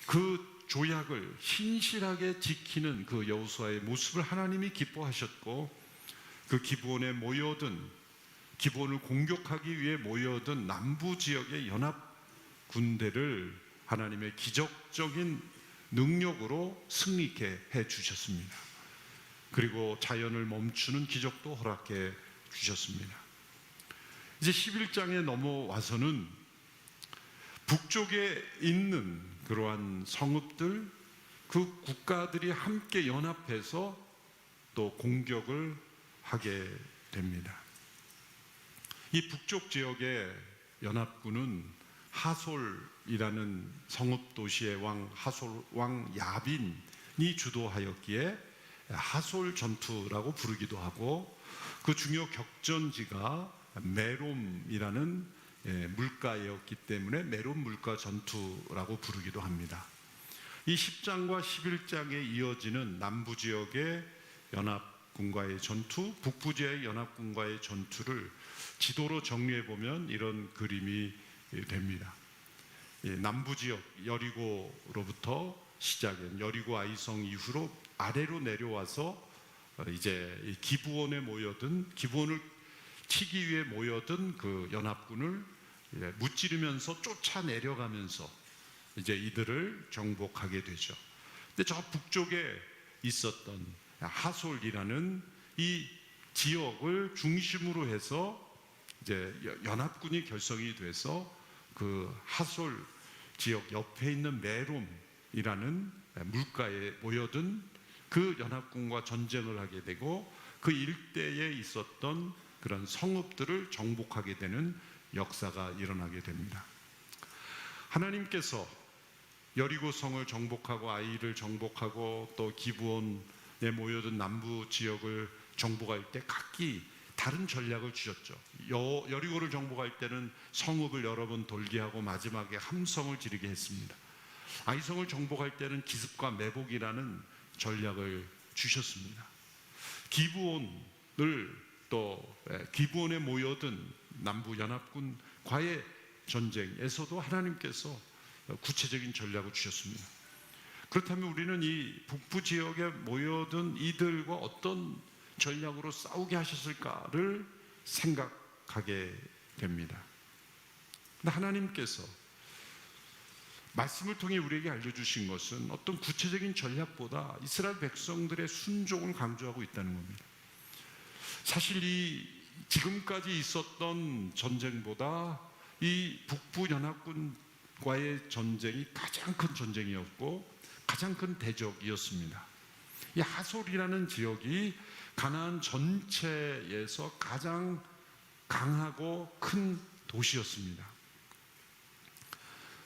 그 조약을 신실하게 지키는 그 여호수아의 모습을 하나님이 기뻐하셨고, 그 기브온에 모여든, 기브온을 공격하기 위해 모여든 남부 지역의 연합 군대를 하나님의 기적적인 능력으로 승리케 해 주셨습니다. 그리고 자연을 멈추는 기적도 허락해 주셨습니다. 이제 11장에 넘어와서는 북쪽에 있는 그러한 성읍들, 그 국가들이 함께 연합해서 또 공격을 하게 됩니다. 이 북쪽 지역의 연합군은 하솔이라는 성읍 도시의 왕 하솔 왕 야빈이 주도하였기에 하솔 전투라고 부르기도 하고, 그 중요 격전지가 메롬이라는 물가였기 때문에 메롬 물가 전투라고 부르기도 합니다. 이 10장과 11장에 이어지는 남부 지역의 연합군과의 전투, 북부 지역의 연합군과의 전투를 지도로 정리해 보면 이런 그림이 됩니다. 남부 지역 여리고로부터 시작한 여리고 아이성 이후로 아래로 내려와서 이제 기브온에 모여든, 기브온을 치기 위해 모여든 그 연합군을 무찌르면서 쫓아 내려가면서 이제 이들을 정복하게 되죠. 근데 저 북쪽에 있었던 하솔이라는 이 지역을 중심으로 해서 이제 연합군이 결성이 돼서 그 하솔 지역 옆에 있는 메롬이라는 물가에 모여든 그 연합군과 전쟁을 하게 되고, 그 일대에 있었던 그런 성읍들을 정복하게 되는 역사가 일어나게 됩니다. 하나님께서 여리고성을 정복하고 아이를 정복하고 또 기브온에 모여든 남부 지역을 정복할 때 각기 다른 전략을 주셨죠. 여리고를 정복할 때는 성읍을 여러 번 돌게 하고 마지막에 함성을 지르게 했습니다. 아이성을 정복할 때는 기습과 매복이라는 전략을 주셨습니다. 기브온을 또 기브온에 모여든 남부 연합군과의 전쟁에서도 하나님께서 구체적인 전략을 주셨습니다. 그렇다면 우리는 이 북부 지역에 모여든 이들과 어떤 전략으로 싸우게 하셨을까를 생각하게 됩니다. 근데 하나님께서 말씀을 통해 우리에게 알려주신 것은 어떤 구체적인 전략보다 이스라엘 백성들의 순종을 강조하고 있다는 겁니다. 사실 이 지금까지 있었던 전쟁보다 이 북부 연합군과의 전쟁이 가장 큰 전쟁이었고 가장 큰 대적이었습니다. 이 하솔이라는 지역이 가나안 전체에서 가장 강하고 큰 도시였습니다.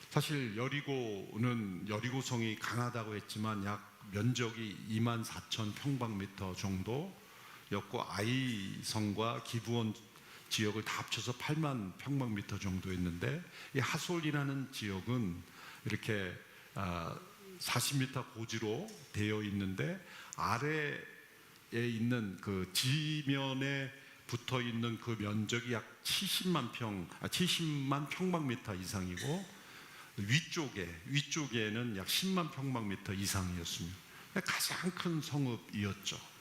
사실 여리고성이 강하다고 했지만 약 면적이 24,000 평방미터 정도, 아이성과 기브온 지역을 다 합쳐서 8만 평방미터 정도였는데, 이 하솔이라는 지역은 이렇게 40m 고지로 되어 있는데, 아래에 있는 그 지면에 붙어 있는 그 면적이 약 70만 평방미터 이상이고, 위쪽에는 약 10만 평방미터 이상이었습니다. 가장 큰 성읍이었죠.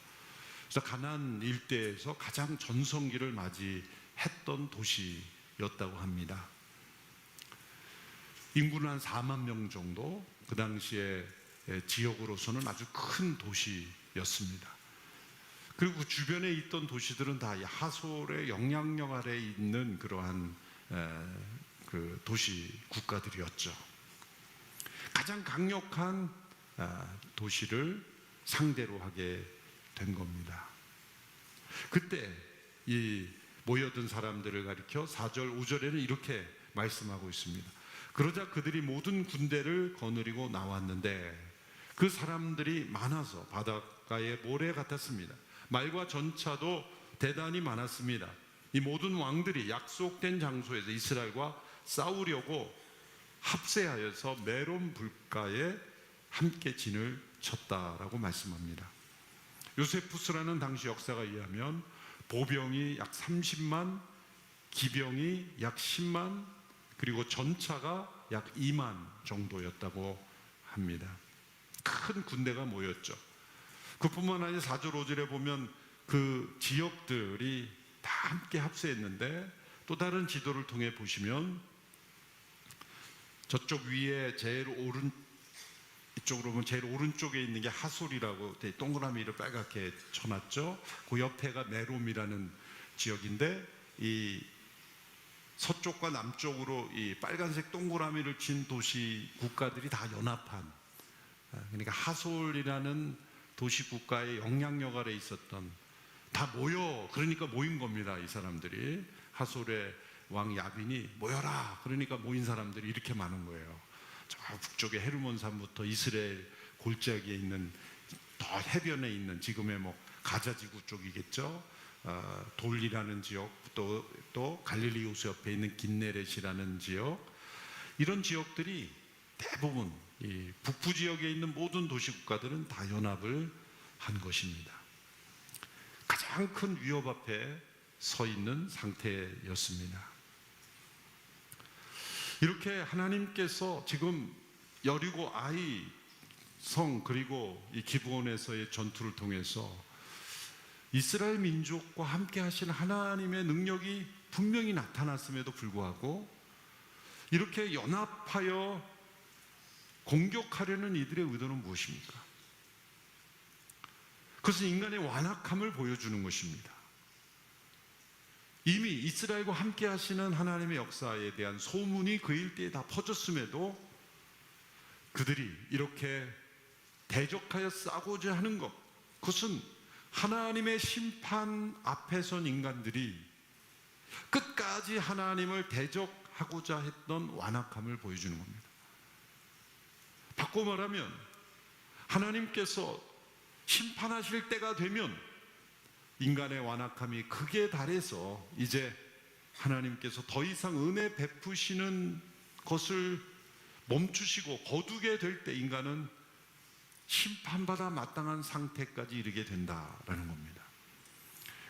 그래서 가나안 일대에서 가장 전성기를 맞이했던 도시였다고 합니다. 인구는 한 4만 명 정도, 그 당시에 지역으로서는 아주 큰 도시였습니다. 그리고 그 주변에 있던 도시들은 다 하솔의 영향력 아래에 있는 그러한 그 도시 국가들이었죠. 가장 강력한 도시를 상대로 하게 된 겁니다. 그때 이 모여든 사람들을 가리켜 4절 5절에는 이렇게 말씀하고 있습니다. 그러자 그들이 모든 군대를 거느리고 나왔는데 그 사람들이 많아서 바닷가의 모래 같았습니다. 말과 전차도 대단히 많았습니다. 이 모든 왕들이 약속된 장소에서 이스라엘과 싸우려고 합세하여서 메론 불가에 함께 진을 쳤다라고 말씀합니다. 요세푸스라는 당시 역사가 의하면 보병이 약 30만, 기병이 약 10만, 그리고 전차가 약 2만 정도였다고 합니다. 큰 군대가 모였죠. 그뿐만 아니라 4절 5절에 보면 그 지역들이 다 함께 합세했는데, 또 다른 지도를 통해 보시면 저쪽 위에 이쪽으로 보면 제일 오른쪽에 있는 게 하솔이라고 동그라미를 빨갛게 쳐놨죠. 그 옆에가 메롬이라는 지역인데, 이 서쪽과 남쪽으로 이 빨간색 동그라미를 친 도시 국가들이 다 연합한, 그러니까 하솔이라는 도시 국가의 영향력 아래 있었던, 다 그러니까 모인 겁니다. 이 사람들이 하솔의 왕 야빈이 모여라, 그러니까 모인 사람들이 이렇게 많은 거예요. 저 북쪽의 헤르몬산부터 이스라엘 골짜기에 있는 더 해변에 있는, 지금의 가자지구 쪽이겠죠. 돌이라는 지역, 또 갈릴리 호수 옆에 있는 긴네렛이라는 지역, 이런 지역들이 대부분 이 북부 지역에 있는 모든 도시 국가들은 다 연합을 한 것입니다. 가장 큰 위협 앞에 서 있는 상태였습니다. 이렇게 하나님께서 지금 여리고 아이 성 그리고 이 기브온에서의 전투를 통해서 이스라엘 민족과 함께 하신 하나님의 능력이 분명히 나타났음에도 불구하고 이렇게 연합하여 공격하려는 이들의 의도는 무엇입니까? 그것은 인간의 완악함을 보여주는 것입니다. 이미 이스라엘과 함께 하시는 하나님의 역사에 대한 소문이 그 일대에 다 퍼졌음에도 그들이 이렇게 대적하여 싸우고자 하는 것, 그것은 하나님의 심판 앞에 선 인간들이 끝까지 하나님을 대적하고자 했던 완악함을 보여주는 겁니다. 바꿔 말하면 하나님께서 심판하실 때가 되면 인간의 완악함이 극에 달해서 이제 하나님께서 더 이상 은혜 베푸시는 것을 멈추시고 거두게 될 때 인간은 심판받아 마땅한 상태까지 이르게 된다라는 겁니다.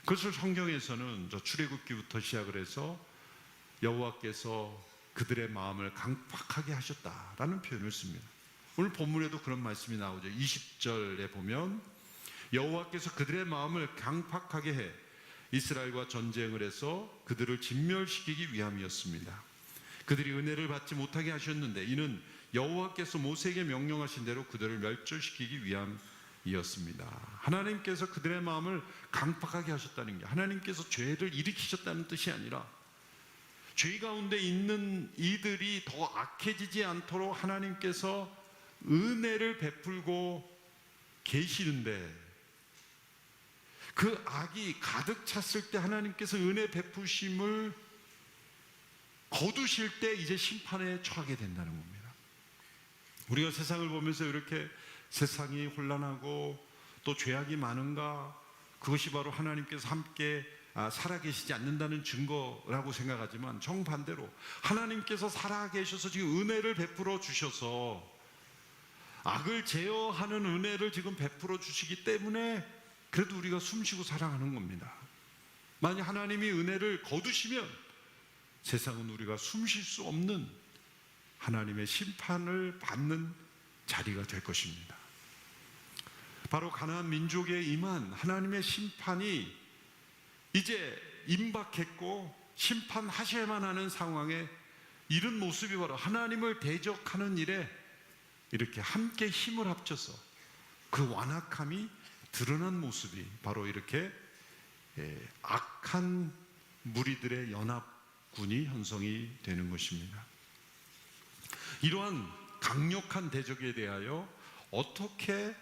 그것을 성경에서는 출애굽기부터 시작을 해서 여호와께서 그들의 마음을 강팍하게 하셨다라는 표현을 씁니다. 오늘 본문에도 그런 말씀이 나오죠. 20절에 보면 여호와께서 그들의 마음을 강팍하게 해 이스라엘과 전쟁을 해서 그들을 진멸시키기 위함이었습니다. 그들이 은혜를 받지 못하게 하셨는데 이는 여호와께서 모세에게 명령하신 대로 그들을 멸절시키기 위함이었습니다. 하나님께서 그들의 마음을 강팍하게 하셨다는 게 하나님께서 죄를 일으키셨다는 뜻이 아니라 죄 가운데 있는 이들이 더 악해지지 않도록 하나님께서 은혜를 베풀고 계시는데 그 악이 가득 찼을 때 하나님께서 은혜 베푸심을 거두실 때 이제 심판에 처하게 된다는 겁니다. 우리가 세상을 보면서 이렇게 세상이 혼란하고 또 죄악이 많은가, 그것이 바로 하나님께서 함께 살아계시지 않는다는 증거라고 생각하지만, 정반대로 하나님께서 살아계셔서 지금 은혜를 베풀어 주셔서 악을 제어하는 은혜를 지금 베풀어 주시기 때문에 그래도 우리가 숨쉬고 살아가는 겁니다. 만약 하나님이 은혜를 거두시면 세상은 우리가 숨쉴 수 없는 하나님의 심판을 받는 자리가 될 것입니다. 바로 가나안 민족에 임한 하나님의 심판이 이제 임박했고 심판하셔야만 하는 상황에 이런 모습이 바로 하나님을 대적하는 일에 이렇게 함께 힘을 합쳐서 그 완악함이 드러난 모습이 바로 이렇게 악한 무리들의 연합군이 형성이 되는 것입니다. 이러한 강력한 대적에 대하여 어떻게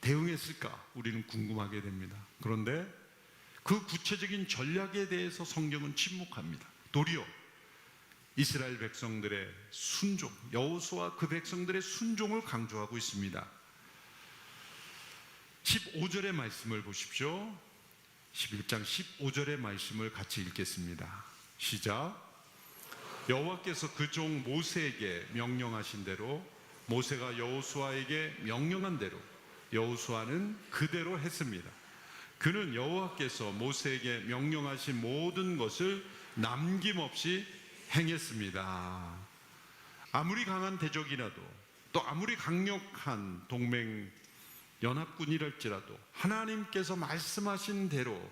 대응했을까 우리는 궁금하게 됩니다. 그런데 그 구체적인 전략에 대해서 성경은 침묵합니다. 도리어 이스라엘 백성들의 순종, 여호수아 그 백성들의 순종을 강조하고 있습니다. 15절의 말씀을 보십시오. 11장 15절의 말씀을 같이 읽겠습니다. 시작. 여호와께서 그 종 모세에게 명령하신 대로 모세가 여호수아에게 명령한 대로 여호수아는 그대로 했습니다. 그는 여호와께서 모세에게 명령하신 모든 것을 남김없이 행했습니다. 아무리 강한 대적이라도 또 아무리 강력한 동맹 연합군이랄지라도 하나님께서 말씀하신 대로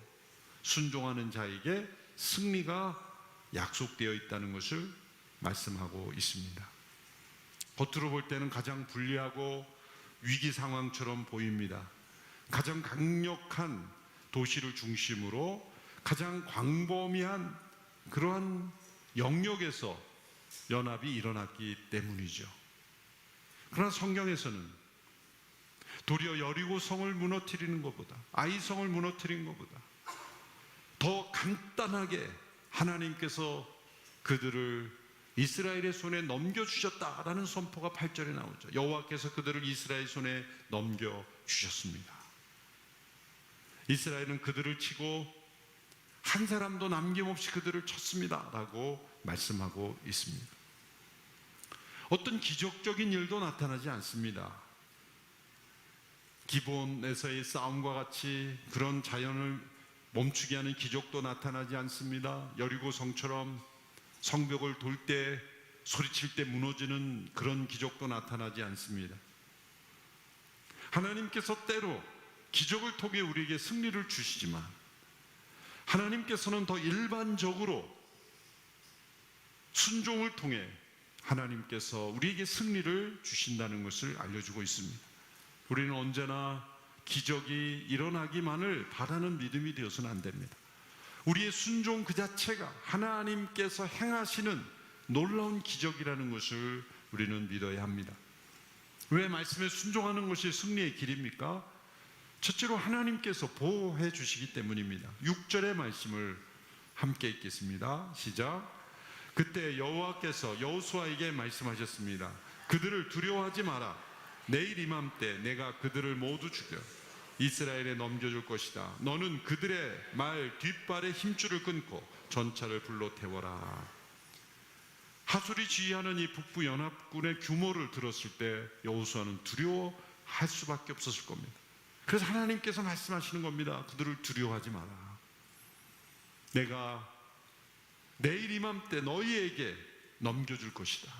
순종하는 자에게 승리가 약속되어 있다는 것을 말씀하고 있습니다. 겉으로 볼 때는 가장 불리하고 위기 상황처럼 보입니다. 가장 강력한 도시를 중심으로 가장 광범위한 그러한 영역에서 연합이 일어났기 때문이죠. 그러나 성경에서는 도리어 여리고성을 무너뜨리는 것보다, 아이성을 무너뜨린 것보다 더 간단하게 하나님께서 그들을 이스라엘의 손에 넘겨주셨다라는 선포가 8절에 나오죠. 여호와께서 그들을 이스라엘 손에 넘겨주셨습니다. 이스라엘은 그들을 치고 한 사람도 남김없이 그들을 쳤습니다 라고 말씀하고 있습니다. 어떤 기적적인 일도 나타나지 않습니다. 기본에서의 싸움과 같이 그런 자연을 멈추게 하는 기적도 나타나지 않습니다. 여리고성처럼 성벽을 돌 때 소리칠 때 무너지는 그런 기적도 나타나지 않습니다. 하나님께서 때로 기적을 통해 우리에게 승리를 주시지만 하나님께서는 더 일반적으로 순종을 통해 하나님께서 우리에게 승리를 주신다는 것을 알려주고 있습니다. 우리는 언제나 기적이 일어나기만을 바라는 믿음이 되어서는 안 됩니다. 우리의 순종 그 자체가 하나님께서 행하시는 놀라운 기적이라는 것을 우리는 믿어야 합니다. 왜 말씀에 순종하는 것이 승리의 길입니까? 첫째로 하나님께서 보호해 주시기 때문입니다. 6절의 말씀을 함께 읽겠습니다. 시작. 그때 여호와께서 여호수아에게 말씀하셨습니다. 그들을 두려워하지 마라. 내일 이맘때 내가 그들을 모두 죽여 이스라엘에 넘겨줄 것이다. 너는 그들의 말 뒷발의 힘줄을 끊고 전차를 불러 태워라. 하술이 지휘하는 이 북부 연합군의 규모를 들었을 때 여호수아는 두려워할 수밖에 없었을 겁니다. 그래서 하나님께서 말씀하시는 겁니다. 그들을 두려워하지 마라. 내가 내일 이맘때 너희에게 넘겨줄 것이다.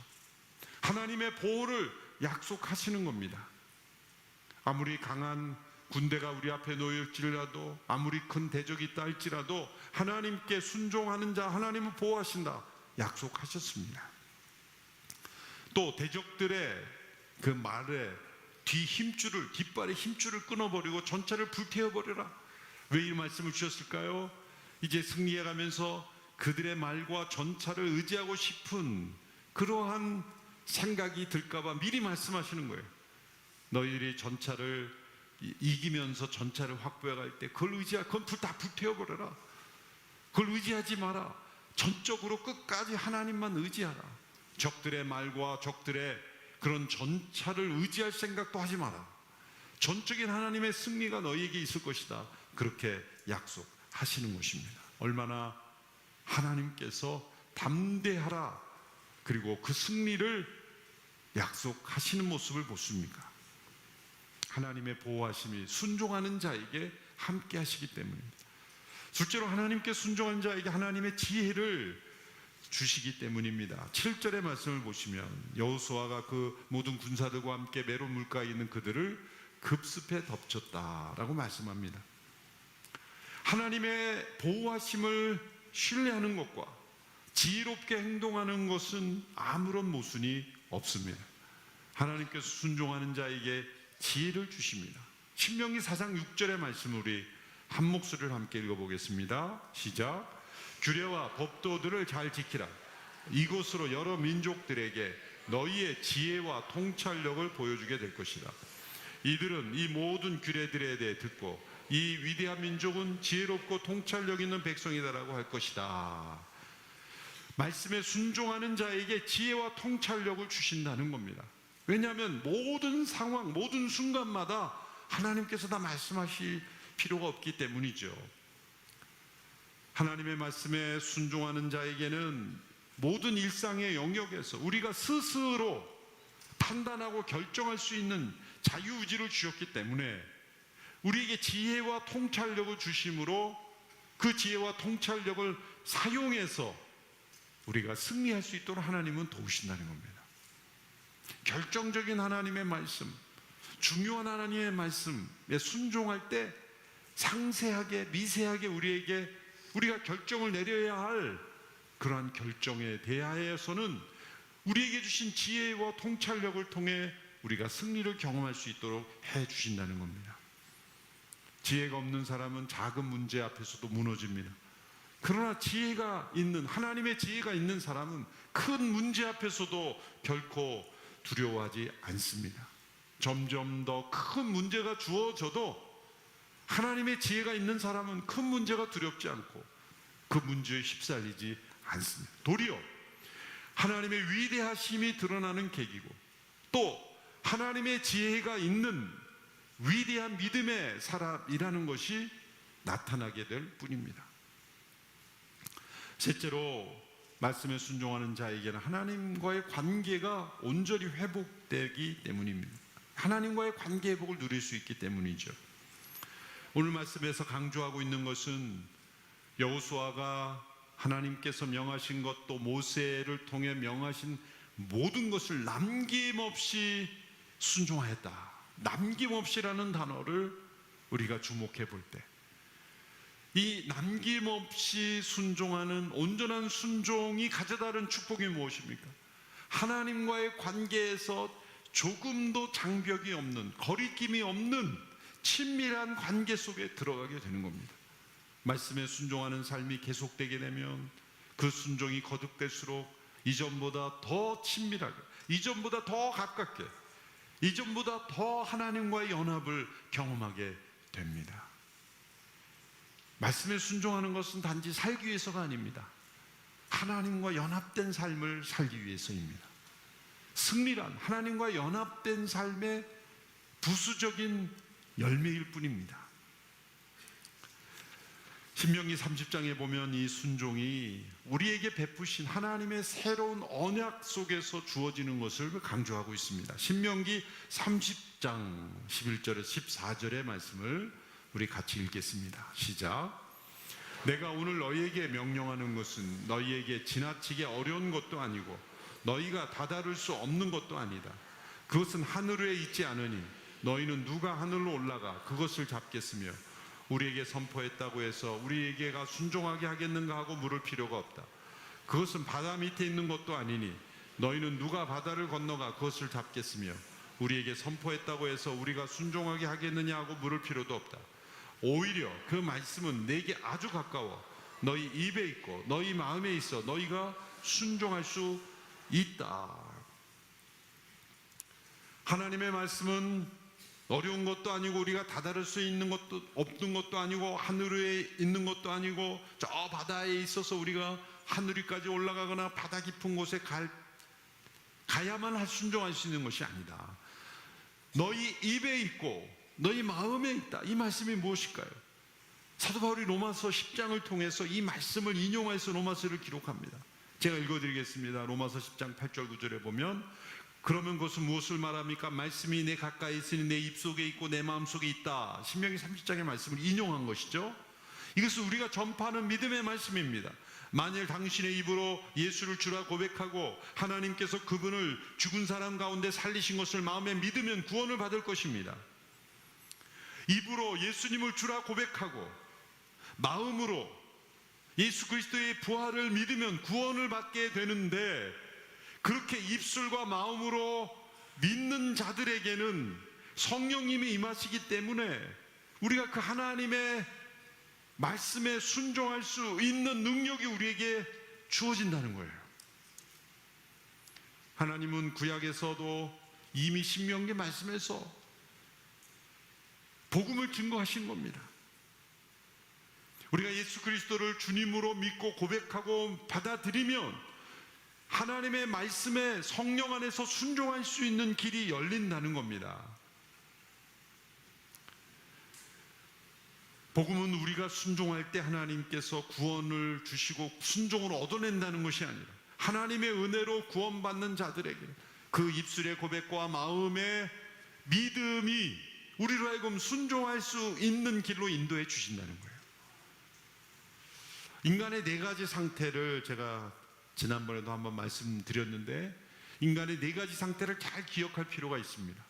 하나님의 보호를 약속하시는 겁니다. 아무리 강한 군대가 우리 앞에 놓일지라도 아무리 큰 대적이 있다 할지라도 하나님께 순종하는 자 하나님은 보호하신다 약속하셨습니다. 또 대적들의 그 말에 뒷발의 힘줄을 끊어버리고 전차를 불태워버려라. 왜 이 말씀을 주셨을까요? 이제 승리해가면서 그들의 말과 전차를 의지하고 싶은 그러한 생각이 들까봐 미리 말씀하시는 거예요. 너희들이 전차를 이기면서 전차를 확보해갈 때 그건 다 불태워버려라. 그걸 의지하지 마라. 전적으로 끝까지 하나님만 의지하라. 적들의 말과 적들의 그런 전차를 의지할 생각도 하지 마라. 전적인 하나님의 승리가 너희에게 있을 것이다. 그렇게 약속하시는 것입니다. 얼마나 하나님께서 담대하라 그리고 그 승리를 약속하시는 모습을 보십니까? 하나님의 보호하심이 순종하는 자에게 함께 하시기 때문입니다. 둘째로 하나님께 순종한 자에게 하나님의 지혜를 주시기 때문입니다. 7절의 말씀을 보시면 여호수아가 그 모든 군사들과 함께 메론 물가에 있는 그들을 급습해 덮쳤다라고 말씀합니다. 하나님의 보호하심을 신뢰하는 것과 지혜롭게 행동하는 것은 아무런 모순이 없습니다. 하나님께서 순종하는 자에게 지혜를 주십니다. 신명기 4장 6절의 말씀을 우리 한 목소리를 함께 읽어보겠습니다. 시작. 규례와 법도들을 잘 지키라. 이곳으로 여러 민족들에게 너희의 지혜와 통찰력을 보여주게 될 것이다. 이들은 이 모든 규례들에 대해 듣고 이 위대한 민족은 지혜롭고 통찰력 있는 백성이다라고 할 것이다. 말씀에 순종하는 자에게 지혜와 통찰력을 주신다는 겁니다. 왜냐하면 모든 상황, 모든 순간마다 하나님께서 다 말씀하실 필요가 없기 때문이죠. 하나님의 말씀에 순종하는 자에게는 모든 일상의 영역에서 우리가 스스로 판단하고 결정할 수 있는 자유의지를 주셨기 때문에 우리에게 지혜와 통찰력을 주심으로 그 지혜와 통찰력을 사용해서 우리가 승리할 수 있도록 하나님은 도우신다는 겁니다. 결정적인 하나님의 말씀, 중요한 하나님의 말씀에 순종할 때 상세하게 미세하게 우리가 결정을 내려야 할 그러한 결정에 대하여서는 우리에게 주신 지혜와 통찰력을 통해 우리가 승리를 경험할 수 있도록 해 주신다는 겁니다. 지혜가 없는 사람은 작은 문제 앞에서도 무너집니다. 그러나 지혜가 있는, 하나님의 지혜가 있는 사람은 큰 문제 앞에서도 결코 두려워하지 않습니다. 점점 더 큰 문제가 주어져도 하나님의 지혜가 있는 사람은 큰 문제가 두렵지 않고 그 문제에 휩쓸리지 않습니다. 도리어 하나님의 위대하심이 드러나는 계기고 또 하나님의 지혜가 있는 위대한 믿음의 사람이라는 것이 나타나게 될 뿐입니다. 셋째로 말씀에 순종하는 자에게는 하나님과의 관계가 온전히 회복되기 때문입니다. 하나님과의 관계 회복을 누릴 수 있기 때문이죠. 오늘 말씀에서 강조하고 있는 것은 여호수아가 하나님께서 명하신 것 또 모세를 통해 명하신 모든 것을 남김없이 순종하였다. 남김없이라는 단어를 우리가 주목해 볼 때 이 남김없이 순종하는 온전한 순종이 가져다는 축복이 무엇입니까? 하나님과의 관계에서 조금도 장벽이 없는, 거리낌이 없는 친밀한 관계 속에 들어가게 되는 겁니다. 말씀에 순종하는 삶이 계속되게 되면 그 순종이 거듭될수록 이전보다 더 친밀하게, 이전보다 더 가깝게, 이전보다 더 하나님과의 연합을 경험하게 됩니다. 말씀에 순종하는 것은 단지 살기 위해서가 아닙니다. 하나님과 연합된 삶을 살기 위해서입니다. 승리란 하나님과 연합된 삶의 부수적인 열매일 뿐입니다. 신명기 30장에 보면 이 순종이 우리에게 베푸신 하나님의 새로운 언약 속에서 주어지는 것을 강조하고 있습니다. 신명기 30장 11절에서 14절의 말씀을 우리 같이 읽겠습니다. 시작. 내가 오늘 너희에게 명령하는 것은 너희에게 지나치게 어려운 것도 아니고 너희가 다다를 수 없는 것도 아니다. 그것은 하늘 위에 있지 않으니 너희는 누가 하늘로 올라가 그것을 잡겠으며 우리에게 선포했다고 해서 우리에게가 순종하게 하겠는가 하고 물을 필요가 없다. 그것은 바다 밑에 있는 것도 아니니 너희는 누가 바다를 건너가 그것을 잡겠으며 우리에게 선포했다고 해서 우리가 순종하게 하겠느냐 하고 물을 필요도 없다. 오히려 그 말씀은 내게 아주 가까워 너희 입에 있고 너희 마음에 있어 너희가 순종할 수 있다. 하나님의 말씀은 어려운 것도 아니고 우리가 다다를 수 있는 것도 없는 것도 아니고 하늘 위에 있는 것도 아니고 저 바다에 있어서 우리가 하늘 위까지 올라가거나 바다 깊은 곳에 가야만 순종할 수 있는 것이 아니다. 너희 입에 있고 너희 마음에 있다. 이 말씀이 무엇일까요? 사도 바울이 로마서 10장을 통해서 이 말씀을 인용해서 로마서를 기록합니다. 제가 읽어드리겠습니다. 로마서 10장 8절 9절에 보면 그러면 그것은 무엇을 말합니까? 말씀이 내 가까이 있으니 내 입속에 있고 내 마음속에 있다. 신명기 30장의 말씀을 인용한 것이죠. 이것은 우리가 전파하는 믿음의 말씀입니다. 만일 당신의 입으로 예수를 주라 고백하고 하나님께서 그분을 죽은 사람 가운데 살리신 것을 마음에 믿으면 구원을 받을 것입니다. 입으로 예수님을 주라 고백하고 마음으로 예수 그리스도의 부활을 믿으면 구원을 받게 되는데, 그렇게 입술과 마음으로 믿는 자들에게는 성령님이 임하시기 때문에 우리가 그 하나님의 말씀에 순종할 수 있는 능력이 우리에게 주어진다는 거예요. 하나님은 구약에서도 이미 신명기 말씀에서 복음을 증거하신 겁니다. 우리가 예수 그리스도를 주님으로 믿고 고백하고 받아들이면 하나님의 말씀에 성령 안에서 순종할 수 있는 길이 열린다는 겁니다. 복음은 우리가 순종할 때 하나님께서 구원을 주시고 순종을 얻어낸다는 것이 아니라 하나님의 은혜로 구원받는 자들에게 그 입술의 고백과 마음의 믿음이 우리로 하여금 순종할 수 있는 길로 인도해 주신다는 거예요. 인간의 네 가지 상태를 제가 지난번에도 한번 말씀드렸는데, 인간의 네 가지 상태를 잘 기억할 필요가 있습니다.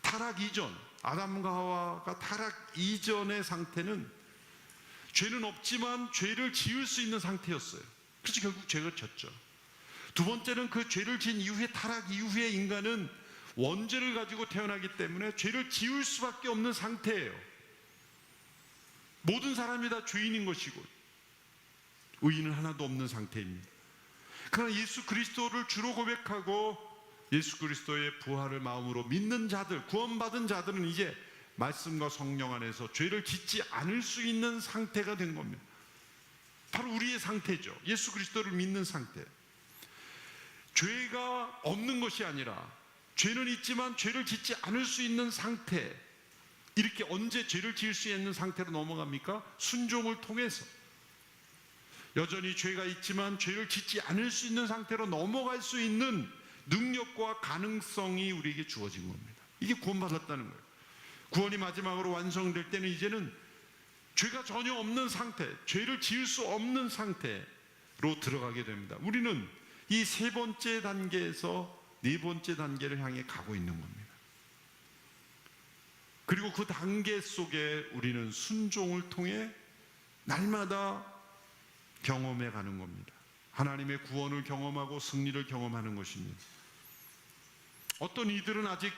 타락 이전, 아담과 하와가 타락 이전의 상태는 죄는 없지만 죄를 지을 수 있는 상태였어요. 그래서 결국 죄가 졌죠. 두 번째는 그 죄를 지은 이후에, 타락 이후에 인간은 원죄를 가지고 태어나기 때문에 죄를 지을 수밖에 없는 상태예요. 모든 사람이 다 죄인인 것이고 의인은 하나도 없는 상태입니다. 그러나 예수 그리스도를 주로 고백하고 예수 그리스도의 부활을 마음으로 믿는 자들, 구원받은 자들은 이제 말씀과 성령 안에서 죄를 짓지 않을 수 있는 상태가 된 겁니다. 바로 우리의 상태죠. 예수 그리스도를 믿는 상태. 죄가 없는 것이 아니라 죄는 있지만 죄를 짓지 않을 수 있는 상태. 이렇게 언제 죄를 지을 수 있는 상태로 넘어갑니까? 순종을 통해서. 여전히 죄가 있지만 죄를 짓지 않을 수 있는 상태로 넘어갈 수 있는 능력과 가능성이 우리에게 주어진 겁니다. 이게 구원받았다는 거예요. 구원이 마지막으로 완성될 때는 이제는 죄가 전혀 없는 상태, 죄를 지을 수 없는 상태로 들어가게 됩니다. 우리는 이 세 번째 단계에서 네 번째 단계를 향해 가고 있는 겁니다. 그리고 그 단계 속에 우리는 순종을 통해 날마다 경험해 가는 겁니다. 하나님의 구원을 경험하고 승리를 경험하는 것입니다. 어떤 이들은 아직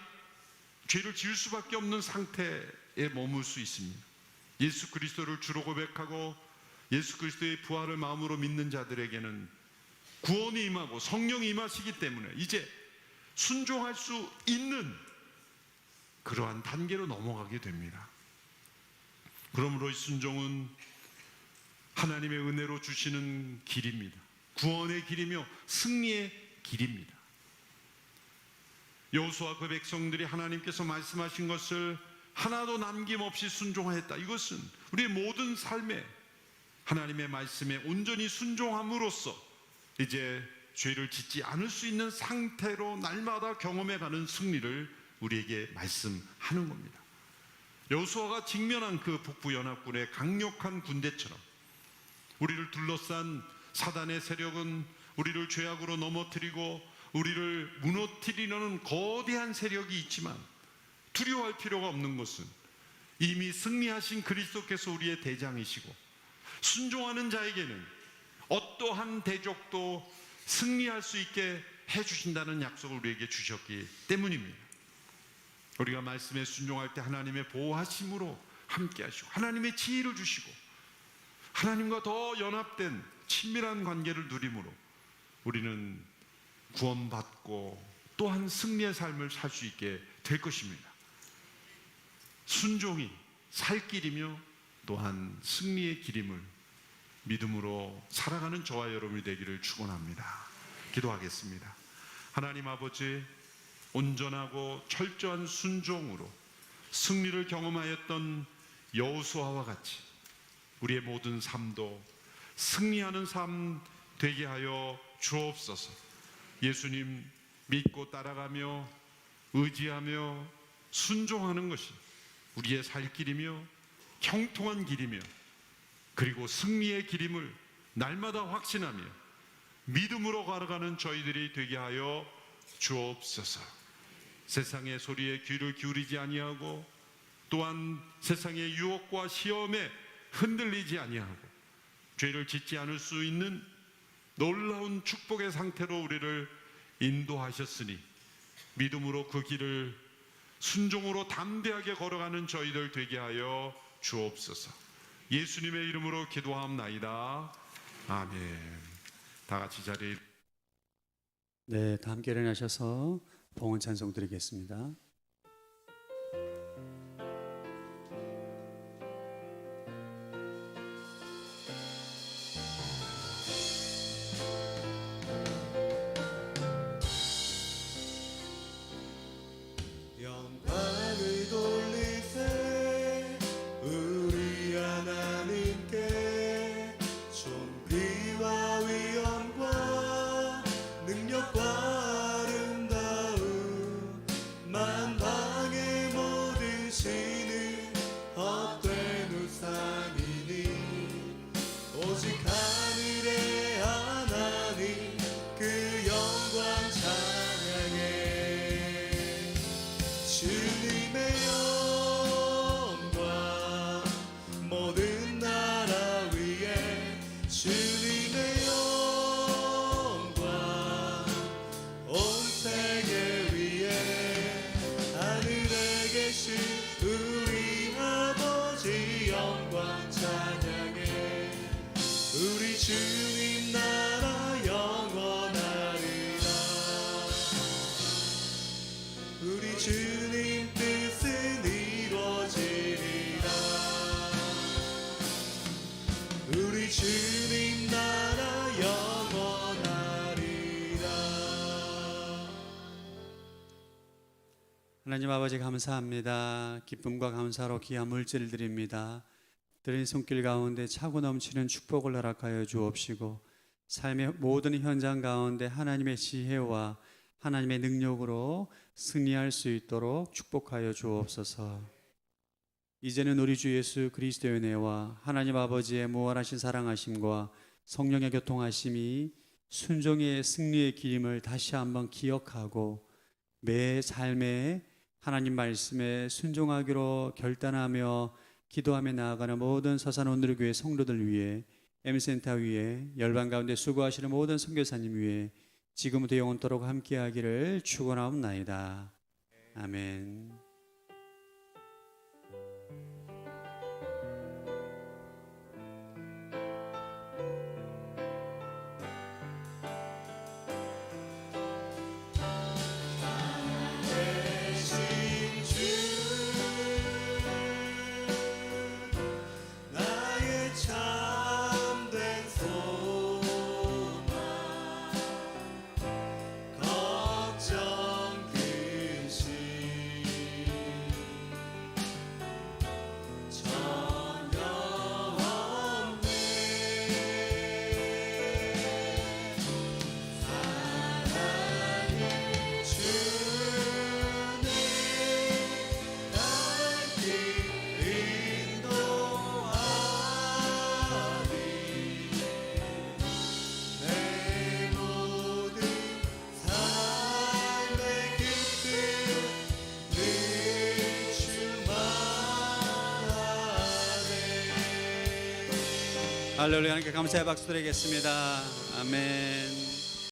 죄를 지을 수밖에 없는 상태에 머물 수 있습니다. 예수 그리스도를 주로 고백하고 예수 그리스도의 부활을 마음으로 믿는 자들에게는 구원이 임하고 성령이 임하시기 때문에 이제 순종할 수 있는 그러한 단계로 넘어가게 됩니다. 그러므로 이 순종은 하나님의 은혜로 주시는 길입니다. 구원의 길이며 승리의 길입니다. 여호수아 그 백성들이 하나님께서 말씀하신 것을 하나도 남김없이 순종하였다. 이것은 우리의 모든 삶에 하나님의 말씀에 온전히 순종함으로써 이제 죄를 짓지 않을 수 있는 상태로 날마다 경험해가는 승리를 우리에게 말씀하는 겁니다. 여호수아가 직면한 그 북부연합군의 강력한 군대처럼 우리를 둘러싼 사단의 세력은 우리를 죄악으로 넘어뜨리고 우리를 무너뜨리려는 거대한 세력이 있지만 두려워할 필요가 없는 것은 이미 승리하신 그리스도께서 우리의 대장이시고 순종하는 자에게는 어떠한 대적도 승리할 수 있게 해주신다는 약속을 우리에게 주셨기 때문입니다. 우리가 말씀에 순종할 때 하나님의 보호하심으로 함께 하시고 하나님의 지혜를 주시고 하나님과 더 연합된 친밀한 관계를 누림으로 우리는 구원받고 또한 승리의 삶을 살 수 있게 될 것입니다. 순종이 살 길이며 또한 승리의 길임을 믿음으로 살아가는 저와 여러분이 되기를 축원합니다. 기도하겠습니다. 하나님 아버지, 온전하고 철저한 순종으로 승리를 경험하였던 여호수아와 같이 우리의 모든 삶도 승리하는 삶 되게 하여 주옵소서. 예수님 믿고 따라가며 의지하며 순종하는 것이 우리의 살 길이며 형통한 길이며 그리고 승리의 길임을 날마다 확신하며 믿음으로 걸어가는 저희들이 되게 하여 주옵소서. 세상의 소리에 귀를 기울이지 아니하고 또한 세상의 유혹과 시험에 흔들리지 아니하고 죄를 짓지 않을 수 있는 놀라운 축복의 상태로 우리를 인도하셨으니 믿음으로 그 길을 순종으로 담대하게 걸어가는 저희들 되게 하여 주옵소서. 예수님의 이름으로 기도하옵나이다. 아멘. 다 같이 자리에 네, 다 함께 일어나셔서 봉헌 찬송 드리겠습니다. 영광을 돌리세 우리 하나님께 존귀와 위엄과 능력과 아름다움 만방의 모든 신은 헛된 우상이니 오직 하늘의 하나님 그 영광 찬양해. 주님의 영광 모든 나라 위에 주님의 영광 온 세계 위에 하늘에 계신 우리 아버지 영광 찬양해. 우리 주님 나라 영원하리라. 우리 주님 뜻은 이루어지리라. 우리 주님 나라 영원하리라. 하나님 아버지 감사합니다. 기쁨과 감사로 귀한 물질을 드립니다. 드린 손길 가운데 차고 넘치는 축복을 허락하여 주옵시고 삶의 모든 현장 가운데 하나님의 지혜와 하나님의 능력으로 승리할 수 있도록 축복하여 주옵소서. 이제는 우리 주 예수 그리스도의 은혜와 하나님 아버지의 무한하신 사랑하심과 성령의 교통하심이 순종의 승리의 길임을 다시 한번 기억하고 매 삶에 하나님 말씀에 순종하기로 결단하며 기도하며 나아가는 모든 서산 온누리교회 성도들 위해 M센터 위에 열방 가운데 수고하시는 모든 선교사님 위해 지금부터 영원토록 함께하기를 축원하옵나이다. 아멘. 대신 주 나의 참된 소망 걱정 근심 전혀 없네. 사랑의 주님 날 길 인도하니 내 모든 삶의 기쁨 늘 충만하네. 할렐루야. 하나님께 감사의 박수 드리겠습니다. 아멘.